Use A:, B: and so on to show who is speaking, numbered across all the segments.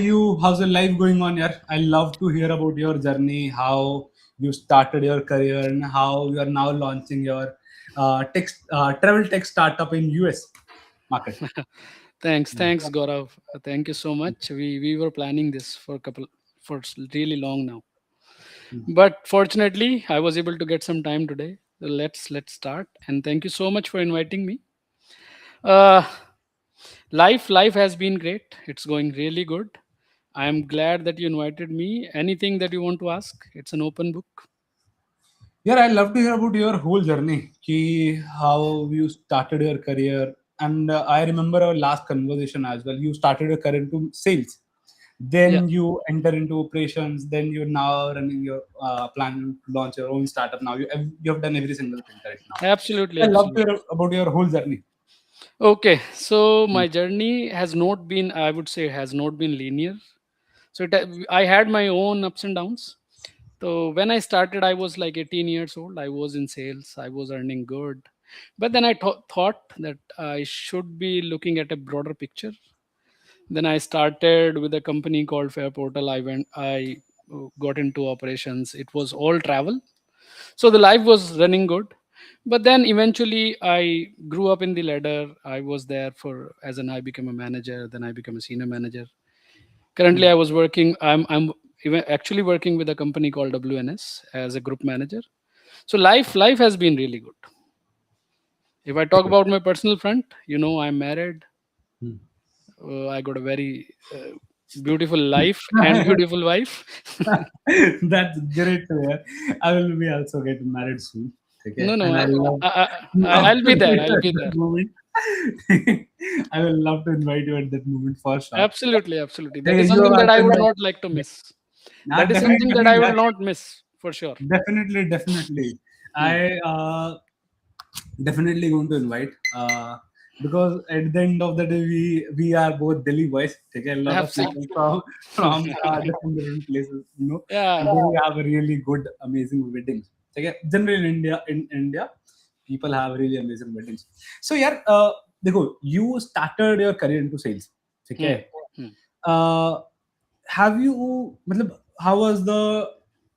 A: you? How's your life going on here? I love to hear about your journey, how you started your career, and how you are now launching your travel tech startup in US market.
B: Thanks, Gaurav. Thank you so much. We were planning this really long now, but fortunately, I was able to get some time today. So let's start. And thank you so much for inviting me. Uh, life has been great. It's going really good. I am glad that you invited me. Anything that you want to ask, it's an open book.
A: Yeah, I love to hear about your whole journey, how you started your career. And I remember our last conversation as well. You started your career into sales,
B: Yeah,
A: then you enter into operations, then you're now running your plan to launch your own startup. Now you have done every single thing right now.
B: absolutely,
A: I love to
B: absolutely.
A: hear about your whole journey.
B: Okay, so
A: Mm.
B: my journey has not been, I would say, has not been linear. So I had my own ups and downs. So when I started, I was like 18 years old. I was in sales. I was earning good, but then I thought that I should be looking at a broader picture. Then I started with a company called Fair Portal. I got into operations. It was all travel, so the life was running good. But then eventually I grew up in the ladder. I was there for as an I became a manager. Then I became a senior manager. Currently,
A: Mm.
B: I'm even actually working with a company called WNS as a group manager. So life has been really good. If I talk about my personal front, I'm married.
A: Mm.
B: I got a very beautiful life and beautiful wife.
A: That's great to hear. I will be also getting married soon. Okay,
B: No, no,
A: and I love
B: I'll
A: to
B: be there.
A: invite you
B: I'll
A: at
B: be
A: that
B: there.
A: moment. I will love to invite you at that moment for sure.
B: Absolutely, absolutely. That
A: Hey,
B: is
A: you have
B: something that I
A: also
B: would
A: invited.
B: not like to
A: Yeah.
B: miss.
A: Nah,
B: That is
A: definitely,
B: something that I
A: definitely,
B: will not miss for sure.
A: definitely.
B: Hmm.
A: I definitely going to invite because at the end of the day we are both Delhi boys. Take a lot of
B: Absolutely.
A: people from different places, and
B: Yeah.
A: they have a really good, amazing weddings. Okay, generally in India, people have really amazing weddings. So yeah, देखो, you started your career into sales.
B: Hmm.
A: Okay,
B: Hmm.
A: uh, have you मतलब, how was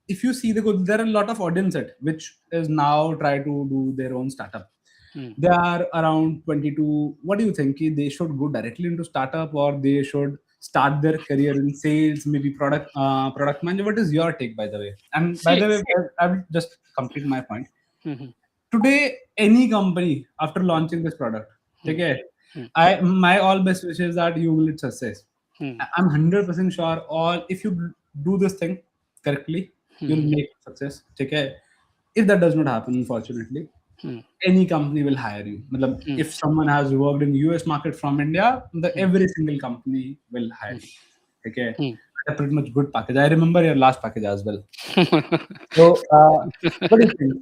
A: if you see there are a lot of audience at which is now try to do their own startup.
B: Hmm.
A: They are around 22. What do you think? Ki they should go directly into startup or they should start their career in sales, maybe product manager? What is your take, by the way? And by
B: See.
A: the way, I will just complete my point.
B: Hmm. Hmm.
A: Today, any company after launching this product,
B: Hmm.
A: okay,
B: Hmm.
A: I my all best wishes that you will success.
B: Hmm.
A: I'm 100% sure. All if you do this thing correctly,
B: Hmm.
A: you'll
B: Hmm.
A: make success. Okay, if that does not happen, unfortunately,
B: Hmm.
A: any company will hire you. Matlab,
B: Hmm.
A: if someone has worked in US market from India,
B: Hmm.
A: every single company will hire you. Okay,
B: Hmm.
A: a pretty much good package. I remember your last package as well. So, what do you think?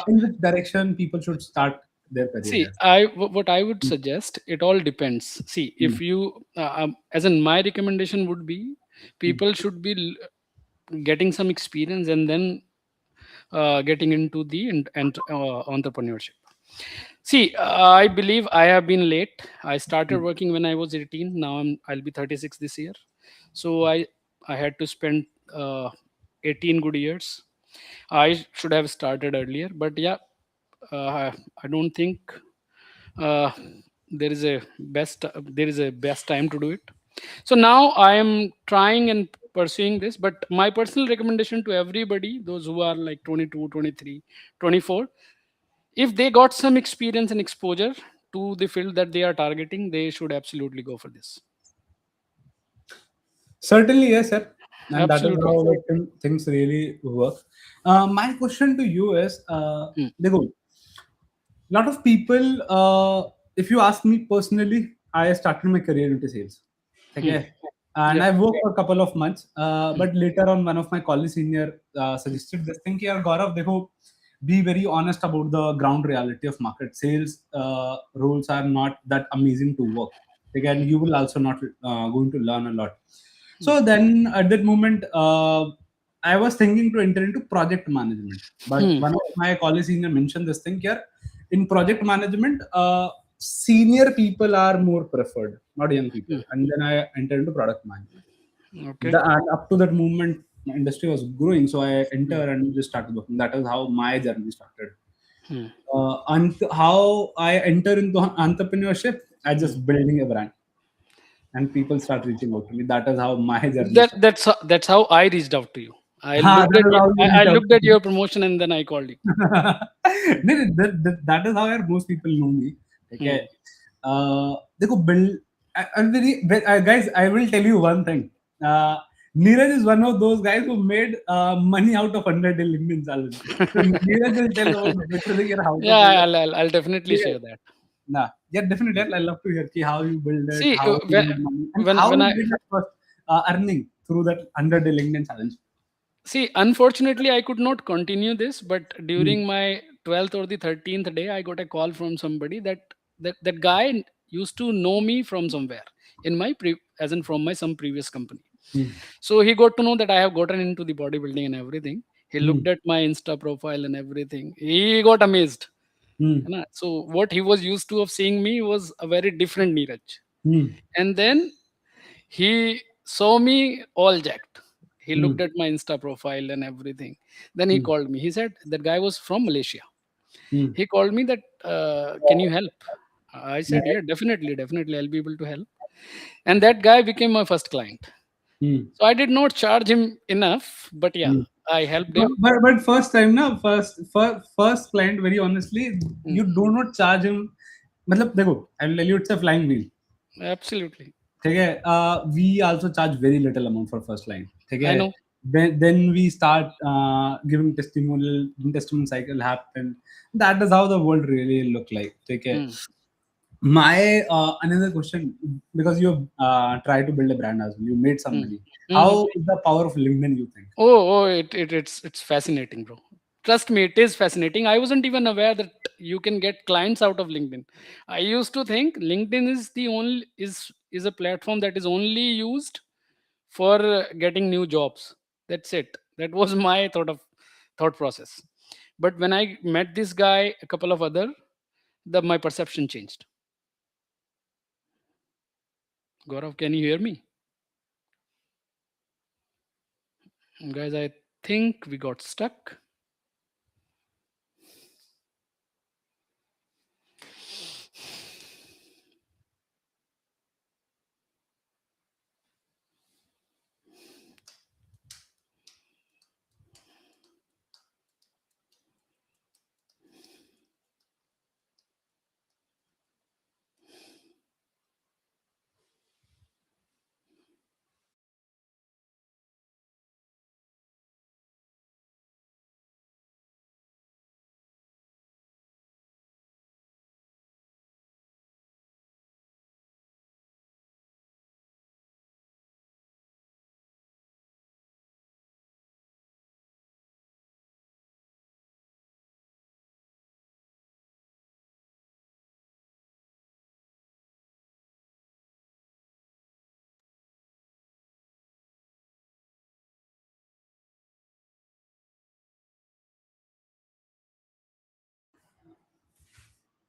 A: In which direction people should start their career
B: See,
A: here?
B: what I would suggest, it all depends. See,
A: Mm,
B: if you, as in my recommendation would be,
A: mm,
B: people should be getting some experience and then getting into the entrepreneurship. See, I believe I have been late. I started
A: mm,
B: working when I was 18. Now I'll be 36 this year. So I had to spend 18 good years. I should have started earlier, but yeah, I don't think uh, there is a best time to do it. So now I am trying and pursuing this, but my personal recommendation to everybody, those who are like 22, 23, 24, if they got some experience and exposure to the field that they are targeting, they should absolutely go for this.
A: certainly, yes, sir. And that is how
B: Absolutely.
A: things really work. My question to you is,
B: Hmm.
A: देखो, lot of people, if you ask me personally, I started my career into sales.
B: Hmm.
A: Okay. And
B: Yeah.
A: I worked for a couple of months.
B: Hmm.
A: But later on, one of my college senior suggested this thing, कि यार Gaurav, देखो, be very honest about the ground reality of market. Sales roles are not that amazing to work. Again, you will also not going to learn a lot.
B: Hmm.
A: So then at that moment, I was thinking to enter into project management. But
B: Hmm.
A: one of my college senior mentioned this thing here. In project management, senior people are more preferred, not young people.
B: Hmm.
A: And then I entered into product management.
B: Okay.
A: And up to that moment, my industry was growing, so I enter and just started working. That is how my journey started.
B: Hmm.
A: And how I enter into entrepreneurship, I
B: Hmm.
A: just building a brand, and people start reaching out to me. That is how my journey
B: That
A: started.
B: that's how I reached out to you. I
A: Ha,
B: looked
A: that
B: at
A: is how you
B: I
A: reach out
B: looked
A: to
B: at
A: me.
B: your promotion and then I called you.
A: No, no, that is how most people know me. Okay.
B: Hmm.
A: देखो build. Guys, I will tell you one thing. Uh, Neeraj is one of those guys who made money out of 100 LinkedIn challenge. So Neeraj will tell about the better thing and how to
B: Yeah,
A: build it.
B: I'll definitely
A: Yeah,
B: share that.
A: nah, yeah, definitely. I love to hear ki how you build it,
B: See,
A: how you made money, and how
B: when
A: you
B: I
A: did that first earning through that 100 LinkedIn challenge.
B: see, unfortunately, I could not continue this. But
A: Hmm.
B: during my 12th or the 13th day, I got a call from somebody that guy used to know me from somewhere in my as in from my some previous company.
A: Hmm.
B: So he got to know that I have gotten into the bodybuilding and everything. He
A: Hmm.
B: looked at my Insta profile and everything. He got amazed.
A: Hmm.
B: है ना? So what he was used to of seeing me was a very different Neeraj.
A: Hmm.
B: And then he saw me all jacked. He
A: Hmm.
B: looked at my Insta profile and everything. Then he
A: Hmm.
B: called me. He said that guy was from Malaysia.
A: Hmm.
B: He called me that, can you help? I
A: Yeah.
B: said, yeah, definitely, I'll be able to help. And that guy became my first client.
A: Hmm.
B: So I did not charge him enough, but yeah,
A: Hmm.
B: I helped him.
A: But first time na first client, very honestly,
B: Mm,
A: you do not charge him. मतलब देखो, I will tell you, it's a flying wheel.
B: absolutely.
A: ठीक है. We also charge very little amount for first line. ठीक
B: I
A: है.
B: know.
A: Then we start giving testimonial. When testimonial cycle happen. That is how the world really look like. ठीक है.
B: Mm,
A: My another question, because you tried to build a brand as well, you made some
B: mm,
A: money.
B: mhm.
A: How is the power of LinkedIn, you think?
B: It's fascinating, bro. Trust me, it is fascinating. I wasn't even aware that you can get clients out of LinkedIn. I used to think LinkedIn is a platform that is only used for getting new jobs. That's it. That was my thought process. But when I met this guy, a couple of other, the my perception changed. Gaurav, can you hear me? Guys, I think we got stuck.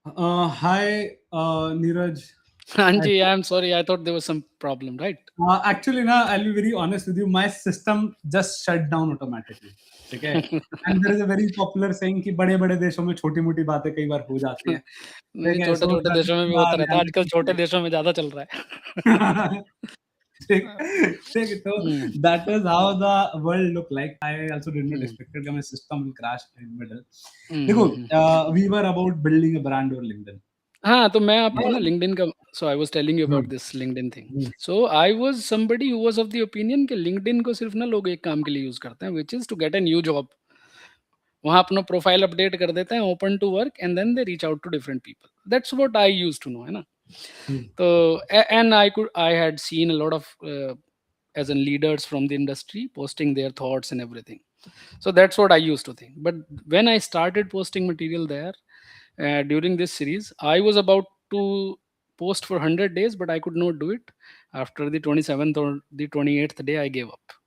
A: Hi, Neeraj. I,
B: Anji, I'm sorry. I thought there was some problem, right?
A: actually, na, I'll be very honest with you. My system just shut down automatically. ठीक है. And there is a very popular saying कि बड़े-बड़े देशों में छोटी-मोटी बातें कई बार हो जाती हैं.
B: नहीं,
A: ठीक है. So
B: छोटे-छोटे
A: that
B: देशों में
A: is
B: भी
A: the
B: होता रहता है। आजकल छोटे
A: reality.
B: देशों में ज़्यादा चल रहा है।
A: ठीक ठीक है. So
B: hmm,
A: that is how the world look like. I also did not
B: hmm,
A: expect that my system will crash in middle.
B: हुँ,
A: देखो,
B: हुँ, हुँ।
A: we were about building a brand over LinkedIn.
B: हाँ, तो मैं आपको ना लिंक्डइन का so I was telling you
A: Hmm.
B: About this LinkedIn thing.
A: Hmm.
B: So I was somebody who was of the opinion कि LinkedIn को सिर्फ़ ना लोग एक काम के लिए यूज़ करते हैं, which is to get a new job. वहाँ अपना प्रोफाइल अपडेट कर देते हैं, open to work and then they reach out to different people. That's what I used to know, है ना?
A: Hmm.
B: तो and I had seen a lot of as in leaders from the industry posting their thoughts and everything. So that's what I used to think. But when I started posting material there during this series, I was about to post for 100 days, but I could not do it. After the 27th or the 28th day, I gave up.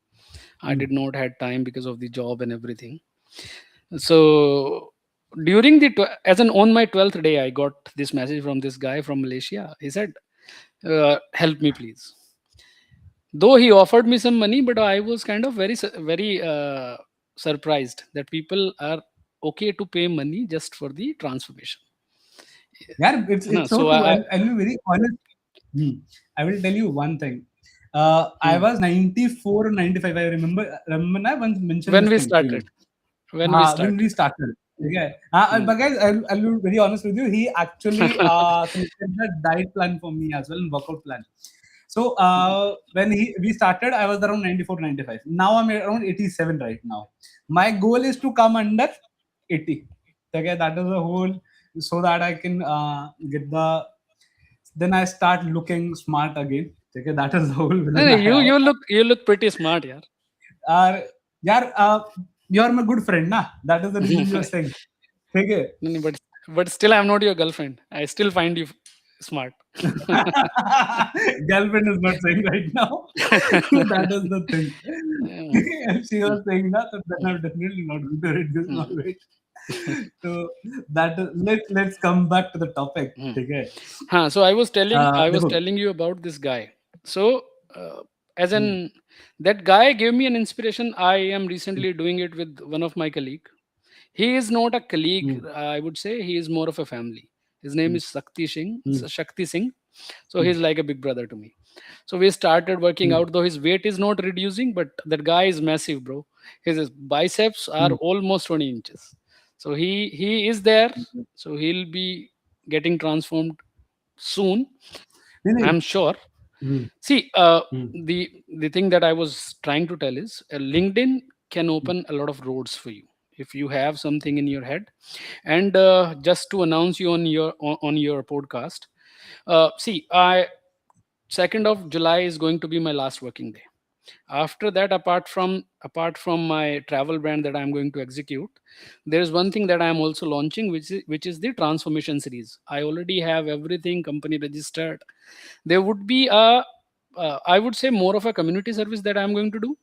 B: I
A: Hmm.
B: did not had time because of the job and everything. So during as an on my 12th day, I got this message from this guy from Malaysia. He said, help me please. Though he offered me some money, but I was kind of very surprised that people are okay to pay money just for the transformation.
A: Yeah,
B: है ना?
A: it's so
B: So
A: true. I'll be very honest. Hmm. I will tell you one thing. I
B: hmm.
A: was 94 or 95. I remember I once mentioned
B: When
A: this
B: we
A: thing to
B: started,
A: you.
B: when we
A: When we
B: started.
A: started. Okay.
B: Hmm.
A: But guys, I'll be very honest with you. He actually selected the diet plan for me as well and workout plan. So when we started, I was around 94, 95. Now I'm around 87 right now. My goal is to come under 80. Okay, that is the whole, so that I can get the, then I start looking smart again. Okay, that is the whole
B: No,
A: vision
B: no,
A: I have.
B: you look pretty smart, yaar.
A: Uh, yeah, you're my good friend, na? That is the reason you're saying. Okay.
B: No, no, but still, I'm not your girlfriend. I still find you smart.
A: Girlfriend is not saying right now. That is the thing.
B: Yeah.
A: If she was saying that, then I'm definitely not going to reduce my
B: Hmm.
A: weight. So that is, let's come back to the topic.
B: Hmm.
A: Okay.
B: So I was
A: देखो,
B: telling you about this guy. So as
A: hmm,
B: an that guy gave me an inspiration. I am recently doing it with one of my colleague. He is not a colleague,
A: hmm,
B: I would say. He is more of a family. His name
A: hmm,
B: is
A: hmm,
B: Shakti Singh. So
A: hmm,
B: he's like a big brother to me. So we started working
A: hmm,
B: out, though his weight is not reducing, but that guy is massive, bro. His biceps are
A: hmm.
B: almost 20 inches. So he is there. So he'll be getting transformed soon,
A: नहीं, नहीं.
B: I'm sure.
A: Hmm,
B: See,
A: hmm,
B: the thing that I was trying to tell is LinkedIn can open a lot of roads for you if you have something in your head. And just to announce you on your podcast, see, I 2nd of July is going to be my last working day. After that, apart from my travel brand that I'm going to execute, there is one thing that I'm also launching, which is the transformation series. I already have everything company registered. There would be a I would say more of a community service that I'm going to do,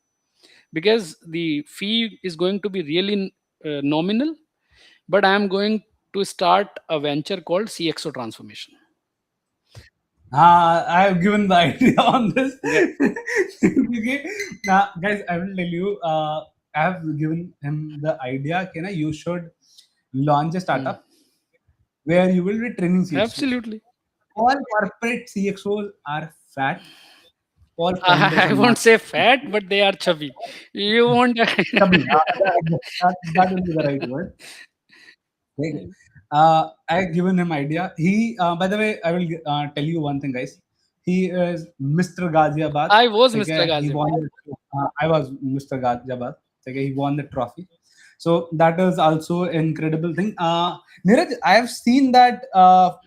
B: because the fee is going to be really nominal, but I'm going to start a venture called CXO transformation.
A: I have given the idea on this.
B: Yeah.
A: Okay. Now, guys, I will tell you. I have given him the idea. Can I? You should launch a
B: Hmm.
A: startup where you will be training CXOs.
B: Absolutely.
A: All corporate CXOs are fat. All founders
B: I
A: are
B: won't
A: not
B: say fat, but they are chubby. You won't.
A: chubby. That will be the right word. Okay. I given him idea. He, by the way, I will tell you one thing, guys. He is Mr. Ghaziabad.
B: I was Mr.
A: Okay, he won.
B: Ghaziabad.
A: I was Mr. Ghaziabad. Okay, he won the trophy. So that is also an incredible thing. Neeraj, I have seen that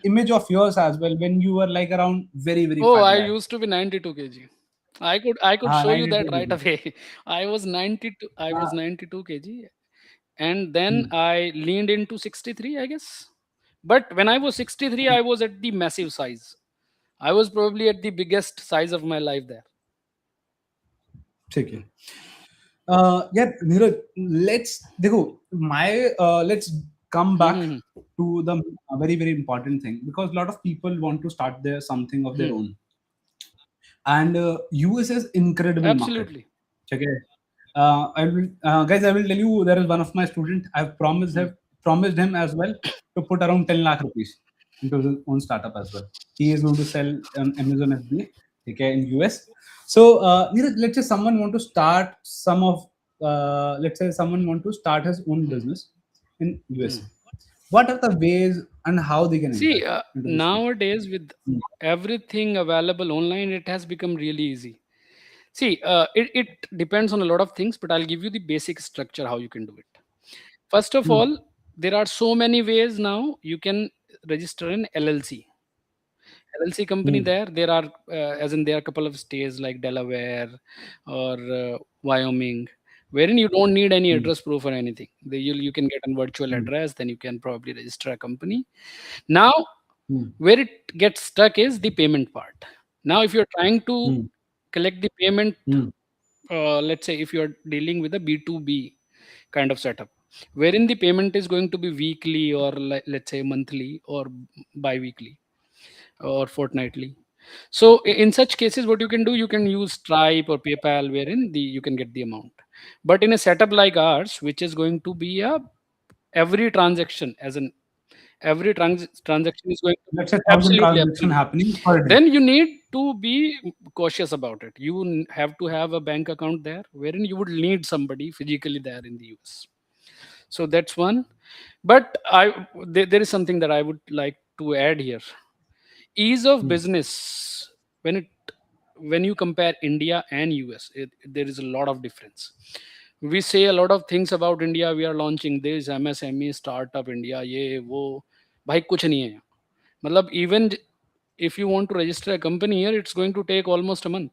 A: image of yours as well when you were like around very very
B: Oh,
A: fat
B: I
A: guy.
B: used to be 92 kg. I could show you
A: 92
B: that right
A: kg.
B: away. I was 92. I
A: Uh,
B: was 92 kg, and then
A: hmm.
B: I leaned into 63, I guess. But when I was 63, I was at the massive size. I was probably at the biggest size of my life there.
A: ठीक है. Yeah, Neeraj, let's come back
B: Hmm.
A: to the very, very important thing, because a lot of people want to start their something of their
B: Hmm.
A: own. And US is incredible market.
B: Absolutely.
A: Okay. I will tell you, there is one of my student. I've
B: Hmm.
A: promised him as well to put around 10 lakh rupees into his own startup as well. He is going to sell on Amazon FBA, okay, in US. So, Neeraj, let's say someone want to start let's say someone want to start his own
B: Hmm.
A: business in
B: Hmm.
A: US. What are the ways and how they can enter
B: See,
A: into this field?
B: nowadays with
A: Hmm.
B: everything available online, it has become really easy. See, it depends on a lot of things, but I'll give you the basic structure how you can do it. First of
A: Hmm.
B: all, there are so many ways now you can register an LLC. LLC company
A: Hmm.
B: there. There are, as in, there are a couple of states like Delaware or Wyoming, wherein you don't need any
A: Hmm.
B: address proof or anything. You can get a virtual
A: Hmm.
B: address, then you can probably register a company. Now,
A: Hmm.
B: where it gets stuck is the payment part. Now, if you're trying to
A: Hmm.
B: collect the payment,
A: Hmm.
B: let's say if you're dealing with a B2B kind of setup, wherein the payment is going to be weekly or let's say monthly or bi-weekly or fortnightly. So in such cases, what you can do, you can use Stripe or PayPal, wherein you can get the amount. But in a setup like ours, which is going to be a every transaction, as in every transaction is going to be
A: Let's say 1,000
B: absolutely,
A: transactions
B: absolutely.
A: happening per day.
B: Then you need to be cautious about it. You have to have a bank account there, wherein you would need somebody physically there in the US. So that's one. But there is something that I would like to add here. Ease of
A: Hmm.
B: business, when it when you compare India and US, there is a lot of difference. We say a lot of things about India. We are launching this MSME startup India, ये वो, भाई कुछ नहीं है यहाँ. मतलब even if you want to register a company here, it's going to take almost a month,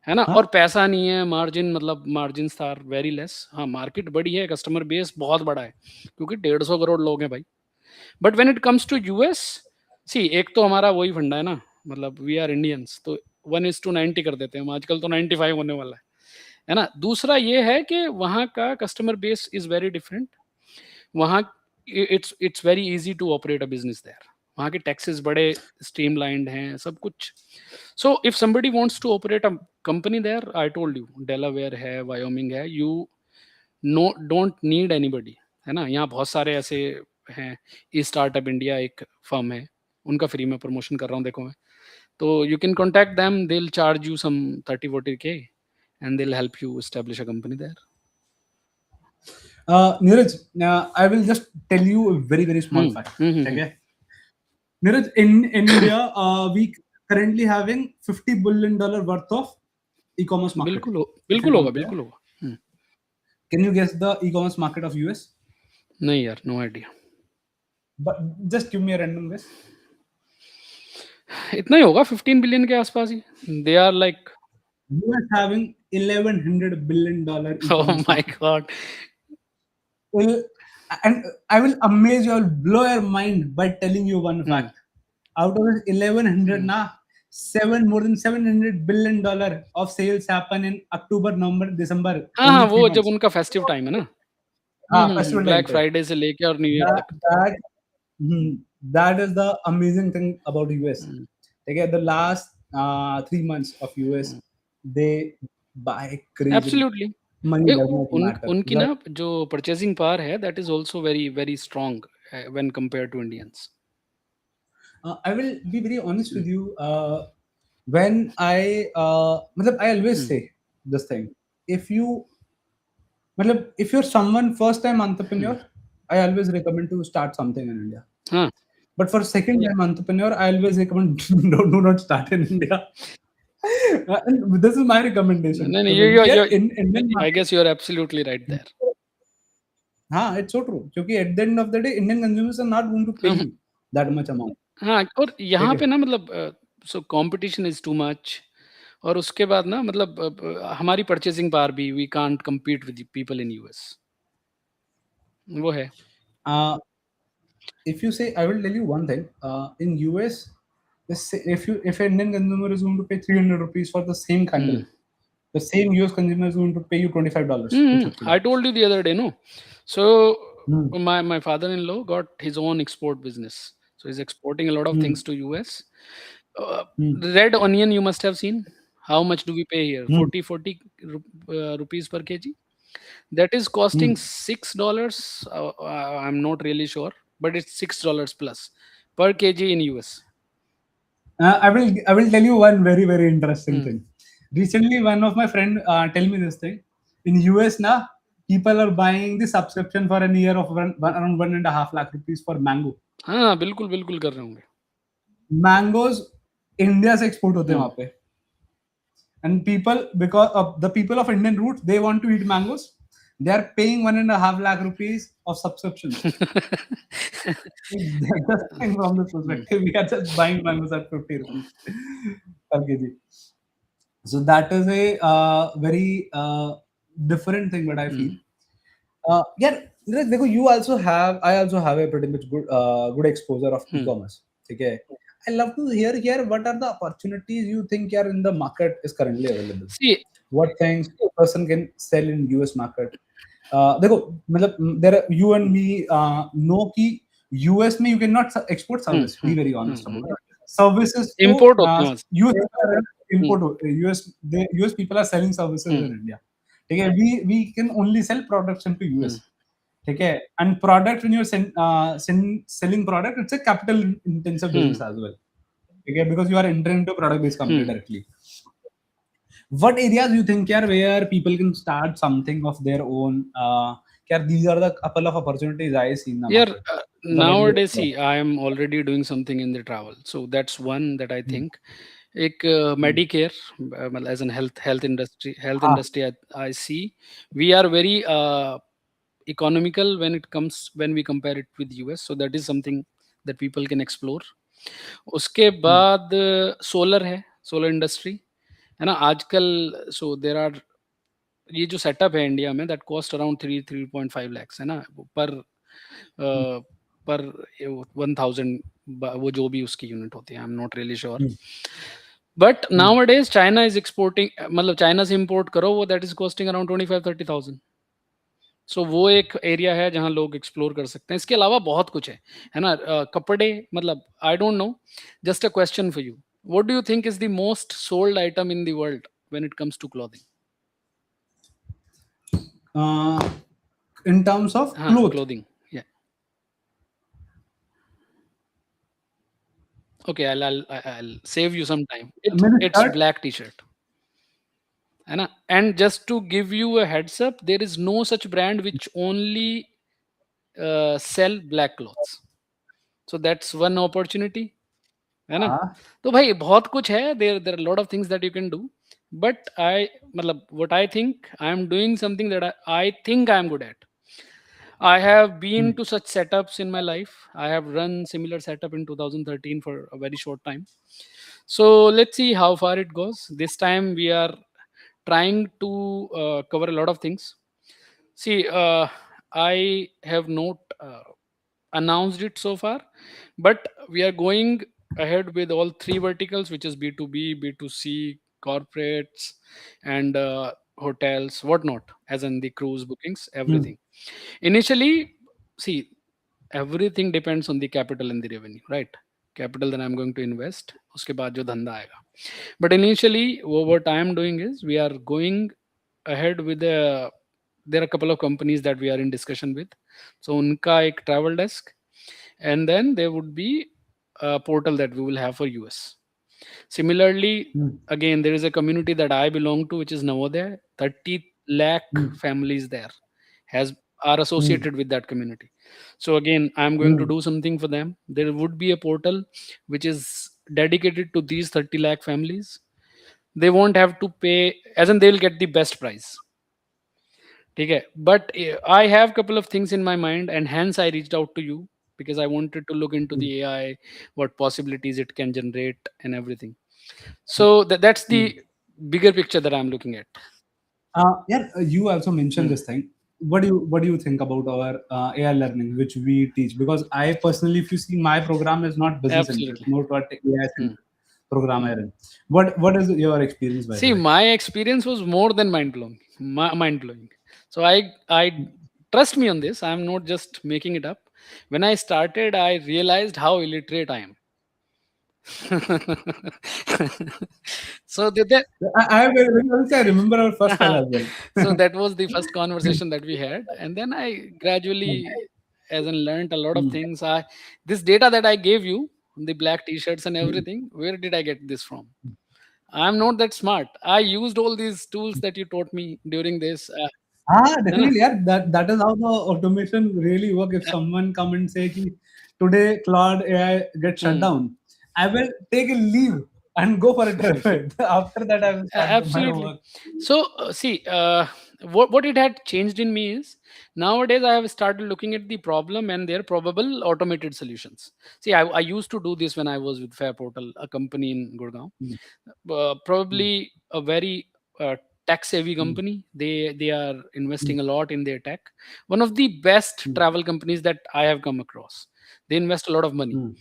B: है ना.
A: हाँ
B: और पैसा नहीं है, मार्जिन मतलब मार्जिन आर वेरी लेस. हाँ, मार्केट बड़ी है, कस्टमर बेस बहुत बड़ा है, क्योंकि 150 करोड़ लोग हैं भाई. But when it comes to US, see एक तो हमारा वही फंडा है ना, मतलब वी आर इंडियंस, तो 1:90 कर देते हैं हम. आजकल तो 95 होने वाला है ना. दूसरा ये है कि वहाँ का customer base is very different. वहाँ it's very easy to operate a business there. वहाँ के टैक्सेस बड़े स्ट्रीमलाइंड हैं, सब कुछ. So if somebody wants to operate a company there, I told you, Delaware है, वायोमिंग है, you know don't need anybody, है ना. यहाँ बहुत सारे ऐसे हैं. ई स्टार्टअप इंडिया एक फर्म है, उनका फ्री में प्रमोशन कर रहा हूँ, देखो मैं. तो you can contact them, they will charge you some 30-40K and they'll help you establish a company there.
A: Neeraj, I will just tell you a very, very small fact. Okay? Neeraj, in India, we currently having $50 billion worth of e-commerce market.
B: बिल्कुल होगा.
A: Can you guess the e-commerce market of US?
B: नहीं यार, no idea.
A: But just give me a random guess.
B: इतना ही होगा, 15 billion के आसपास ही. They are like,
A: US having $1,100 billion e-commerce
B: oh my
A: market.
B: god.
A: Well, and I will amaze you, I will blow your mind by telling you one fact. Out of this 1,100, more than $700 billion of sales happen in October, November, December.
B: हाँ, वो जब उनका festive time है ना.
A: Festival
B: black
A: time.
B: Friday से लेके और new year तक.
A: That is the amazing thing about US. Okay, the last 3 months of US, they buy crazy.
B: Absolutely.
A: Money does not matter.
B: उनकी ना जो परचेसिंग पावर है, that is also very very strong when compared to Indians.
A: I will be very honest with you. When I always say this thing. If you're someone first time entrepreneur, I always recommend to start something in India. But for second time entrepreneur, I always recommend do not start in India. And this is my recommendation.
B: I guess you're absolutely right there.
A: It's so true. Because at the end of the day, Indian consumers are not going to pay you that much amount.
B: हाँ, और यहाँ पे ना मतलब so competition is too much. और उसके बाद ना मतलब हमारी परचेसिंग पावर भी, we can't compete with the people in US. वो है.
A: If you say, I will tell you one thing. In US, if an Indian consumer is going to pay 300 rupees for the same candle, the same US consumer is going to pay you $25.
B: I told you the other day, no? So my father-in-law got his own export business. So he's exporting a lot of things to US. Red onion, you must have seen. How much do we pay here? 40 rupees per kg. That is costing $6. I'm not really sure, but it's $6 plus per kg in US.
A: I will tell you one very, very interesting thing. Recently, one of my friend tell me this thing. In US now, people are buying the subscription for a year of around 1.5 lakh rupees for mango.
B: हाँ, बिल्कुल कर रहे होंगे.
A: Mangoes India से export होते हैं वहां पे. And people, because of the people of Indian roots, they want to eat mangoes. They are paying 1.5 lakh rupees of subscription. From this perspective, we are just buying mangoes at 50 rupees per kg. So that is a very different thing what I feel. देखो, you also have, I also have a pretty much good exposure of e-commerce. Okay. I love to hear here what are the opportunities you think are in the market is currently available.
B: See,
A: what things a person can sell in US market. देखो, मतलब there you and me know कि US में you cannot export service. Be very honest about it. services to
B: Import होते हैं वहाँ से।
A: US people are
B: hmm,
A: import US people are selling services
B: hmm,
A: in India. ठीक है, we can only sell products into
B: hmm,
A: US. ठीक है, and product when you're selling product, it's a capital intensive business
B: hmm,
A: as well. ठीक है, because you are entering into product based company
B: hmm.
A: directly. What areas you think are where people can start something of their own? These are the couple of opportunities I see in the
B: Yeah,
A: market. The what you
B: nowadays,
A: explore.
B: see, I am already doing something in the travel, so that's one that I
A: Hmm.
B: think. एक
A: Hmm.
B: Medicare, मतलब as an health
A: हाँ.
B: industry, I see we are very economical when it comes when we compare it with US. So that is something that people can explore. उसके
A: Hmm.
B: बाद solar है, solar industry है ना आजकल. सो there are ये जो setup है India में दैट कॉस्ट अराउंड 3.5 lakhs है ना पर
A: Hmm.
B: पर 1000 वो जो भी उसकी यूनिट होती है. I am not really sure.
A: Hmm.
B: But
A: Hmm.
B: Now days China is exporting, मतलब चाइना से इंपोर्ट करो वो दैट इज कॉस्टिंग अराउंड 25-30,000. सो वो एक एरिया है जहां लोग एक्सप्लोर कर सकते हैं. इसके अलावा बहुत कुछ है ना. कपड़े, मतलब I don't know, just a question for you. What do you think is the most sold item in the world when it comes to clothing?
A: Uh, in terms of
B: हाँ,
A: cloth,
B: क्लोथिंग. या okay, I'll save you some time.
A: maybe
B: It's
A: shirt.
B: black t-shirt, है ना. And just to give you a heads up, there is no such brand which only sell black clothes. So that's one opportunity, है ना.
A: हाँ.
B: तो भाई बहुत कुछ है. there are a lot of things that you can do, but I, मतलब what I think I am doing something that I think I am good at. I have
A: Hmm.
B: been to such setups in my life. I have run similar setup in 2013 for a very short time. So let's see how far it goes. This time we are trying to cover a lot of things. See, I have not announced it so far, but we are going ahead with all three verticals, which is B2B, B2C, corporates, and hotels, whatnot, as in the cruise bookings,
A: Hmm.
B: everything. Initially, see, everything depends on the capital and the revenue, right? Capital that I'm going to invest, उसके बाद जो धंधा आएगा. But initially, what I am doing is we are going ahead with the. There are a couple of companies that we are in discussion with. So उनका एक travel desk, and then there would be a portal that we will have for US. Similarly,
A: Hmm.
B: again, there is a community that I belong to, which is Navodaya. 30 lakh
A: Hmm.
B: families there has are
A: Hmm.
B: associated with that community. So again, I'm going to
A: Hmm.
B: do something for them. There would be a portal which is dedicated to these 30 lakh families. They won't have to pay, as in they'll get the best price. Okay, but I have couple of things in my mind, and hence I reached out to you because I wanted to look into
A: Hmm.
B: the AI, what possibilities it can generate, and everything. So that's
A: Hmm.
B: the bigger picture that I'm looking at.
A: Yeah, you also mentioned
B: Hmm.
A: this thing. What do you think about our AI learning, which we teach? Because I personally, if you see, my program is not business centered, it's
B: Absolutely.
A: more toward AI
B: Hmm.
A: centered program I
B: Hmm.
A: run. What is your experience, by the
B: See,
A: way?
B: my experience was more than mind blowing. Mind blowing. So I trust me on this. I'm not just making it up. When I started, I realized how illiterate I am. So
A: I remember our first call as well.
B: so that was the first conversation that we had, and then I gradually, as in, learned a lot of
A: Hmm.
B: things. This data that I gave you, the black t-shirts and everything, where did I get this from? I'm not that smart. I used all these tools that you taught me during this. है ना?
A: Definitely. Yeah, that is how the automation really work. If
B: Uh,
A: someone come and say कि today Claude AI get shut
B: hmm.
A: down, I will take a leave and go for a trip. After that, I will start my
B: Absolutely.
A: work.
B: So, see, what it had changed in me is nowadays I have started looking at the problem and their probable automated solutions. See, I used to do this when I was with Fair Portal, a company in Gurgaon.
A: Hmm. Hmm.
B: Probably a very tech savvy
A: Hmm.
B: company. They are
A: Hmm.
B: investing a lot in their tech. One of the best
A: Hmm.
B: travel companies that I have come across. They invest a lot of money.
A: Hmm.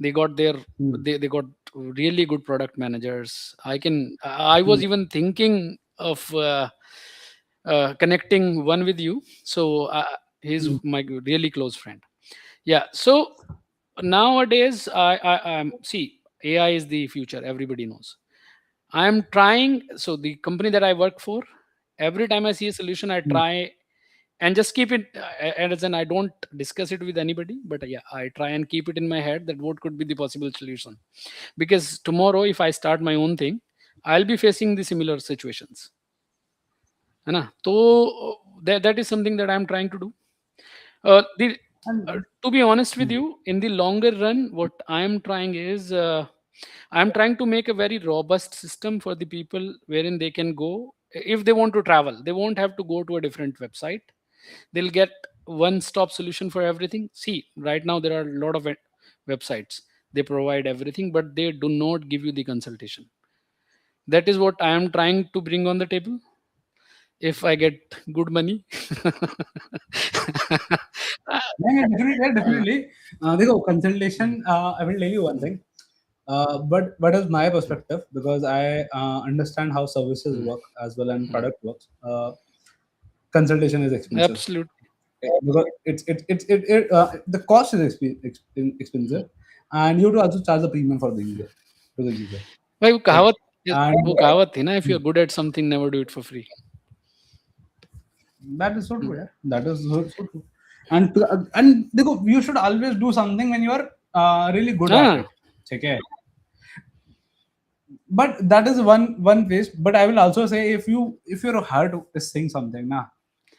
B: They got their
A: Hmm.
B: they got really good product managers. I
A: Hmm.
B: was even thinking of connecting one with you. So he's
A: Hmm.
B: my really close friend. Yeah. So nowadays I see AI is the future. Everybody knows. I am trying. So the company that I work for, every time I see a solution, I
A: Hmm.
B: try and just keep it. And as in, I don't discuss it with anybody, but yeah, I try and keep it in my head that what could be the possible solution. Because tomorrow, if I start my own thing, I'll be facing the similar situations. है ना? So that is something that I'm trying to do. The
A: And
B: To be honest with
A: hmm.
B: you, in the longer run, what I am trying is I'm trying to make a very robust system for the people wherein they can go if they want to travel. They won't have to go to a different website. They'll get one-stop solution for everything. See, right now there are a lot of websites. They provide everything, but they do not give you the consultation. That is what I am trying to bring on the table if I get good money.
A: Yeah, definitely, yeah,
B: Uh,
A: definitely. देखो, consultation. I will tell you one thing. But what is my perspective? Because I understand how services
B: mm,
A: work as well and
B: mm.
A: product works. Consultation is expensive.
B: Absolutely.
A: Because the cost is expensive, and you have to also charge the premium for the user to the user.
B: भाई
A: Okay,
B: वो
A: and
B: कहावत थी ना, if you are good at something, never do it for free.
A: that is so
B: Hmm.
A: true. Yeah, that is so true. And you should always do something when you are really good at
B: Ah,
A: it. Okay, but that is one phase. But I will also say, if your heart is saying something, nah,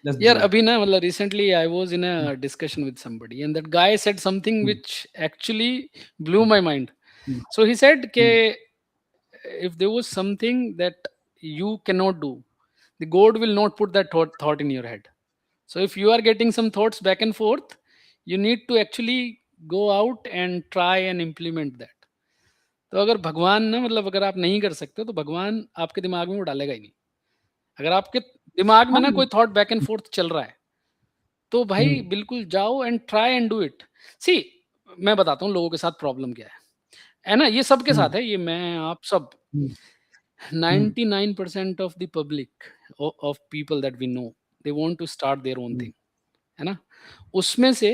A: just
B: यार
A: do it.
B: अभी ना मतलब recently I was in a discussion with somebody and that guy said something
A: Hmm.
B: which actually blew my mind.
A: Hmm.
B: So he said
A: Hmm.
B: कि if there was something that you cannot do, the God will not put that thought in your head. So if you are getting some thoughts back and forth, you need to actually go out and try and implement that. तो अगर भगवान ना मतलब अगर आप नहीं कर सकते हो तो भगवान आपके दिमाग में वो डालेगा ही नहीं। अगर आपके दिमाग में ना कोई
A: And,
B: thought back and forth चल रहा है, तो भाई
A: hmm.
B: बिल्कुल जाओ and try and do it. See, मैं बताता हूँ लोगों के साथ प्रॉब्लम क्या है ना? ये सबके
A: Hmm.
B: साथ है, ये मैं आप सब
A: Hmm. Hmm.
B: 99% of the public of people that we know they want to start their own
A: Hmm.
B: Thing, है ना? उसमें से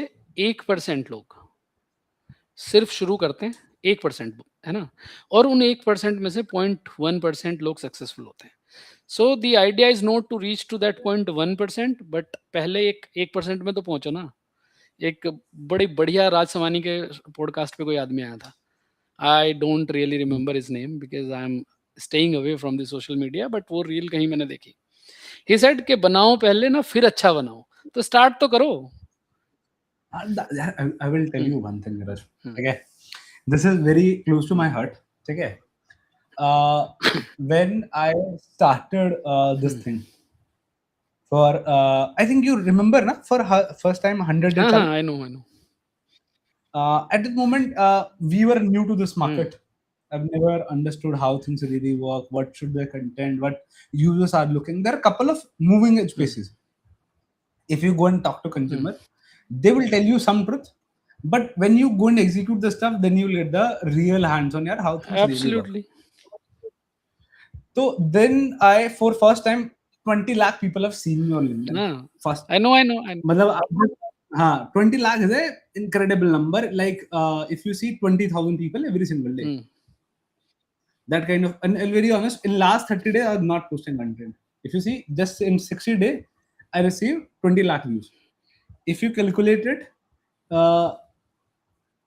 B: 1% लोग सिर्फ शुरू करते हैं, 1%, है ना? और उन 1% में से 0.1% लोग सक्सेसफुल होते हैं। So the idea is not to reach to that 0.1%, but पहले एक 1% में तो पहुंचो ना। एक बड़ी बढ़िया राज सवानी के पॉडकास्ट पे कोई आदमी आया था। I don't really remember his name because I am staying away from the social media, but वो रील कहीं मैंने देखी। ही सेड कि बनाओ पहले ना, फिर अच्छा बनाओ। तो स्टार्ट तो करो।
A: I will tell
B: hmm,
A: you one thing, Raj.
B: Hmm,
A: Okay, this is very close to my
B: hmm,
A: heart. Okay, uh, when I started this
B: hmm.
A: thing for, I think you remember, na, for first time 100 day
B: हाँ हाँ,
A: challenge.
B: I know, I no.
A: At that moment, we were new to this
B: hmm,
A: market. I've never understood how things really work, what should the content, what users are looking. There are a couple of moving edge
B: hmm,
A: spaces. If you go and talk to
B: hmm.
A: consumer, they will tell you some truth. But when you go and execute the stuff, then you will get the real hands on how things really work.
B: Absolutely.
A: So then for first time, 20 lakh people have seen me on LinkedIn.
B: हाँ,
A: First,
B: I know, I no, I no.
A: मतलब, हाँ, 20 lakh is a incredible number. Like, if you see 20,000 people every single day,
B: hmm,
A: that kind of, and I'll very honest, in last 30 days, I'm not posting content. If you see, just in 60 days, I received 20 lakh views. If you calculate it, uh,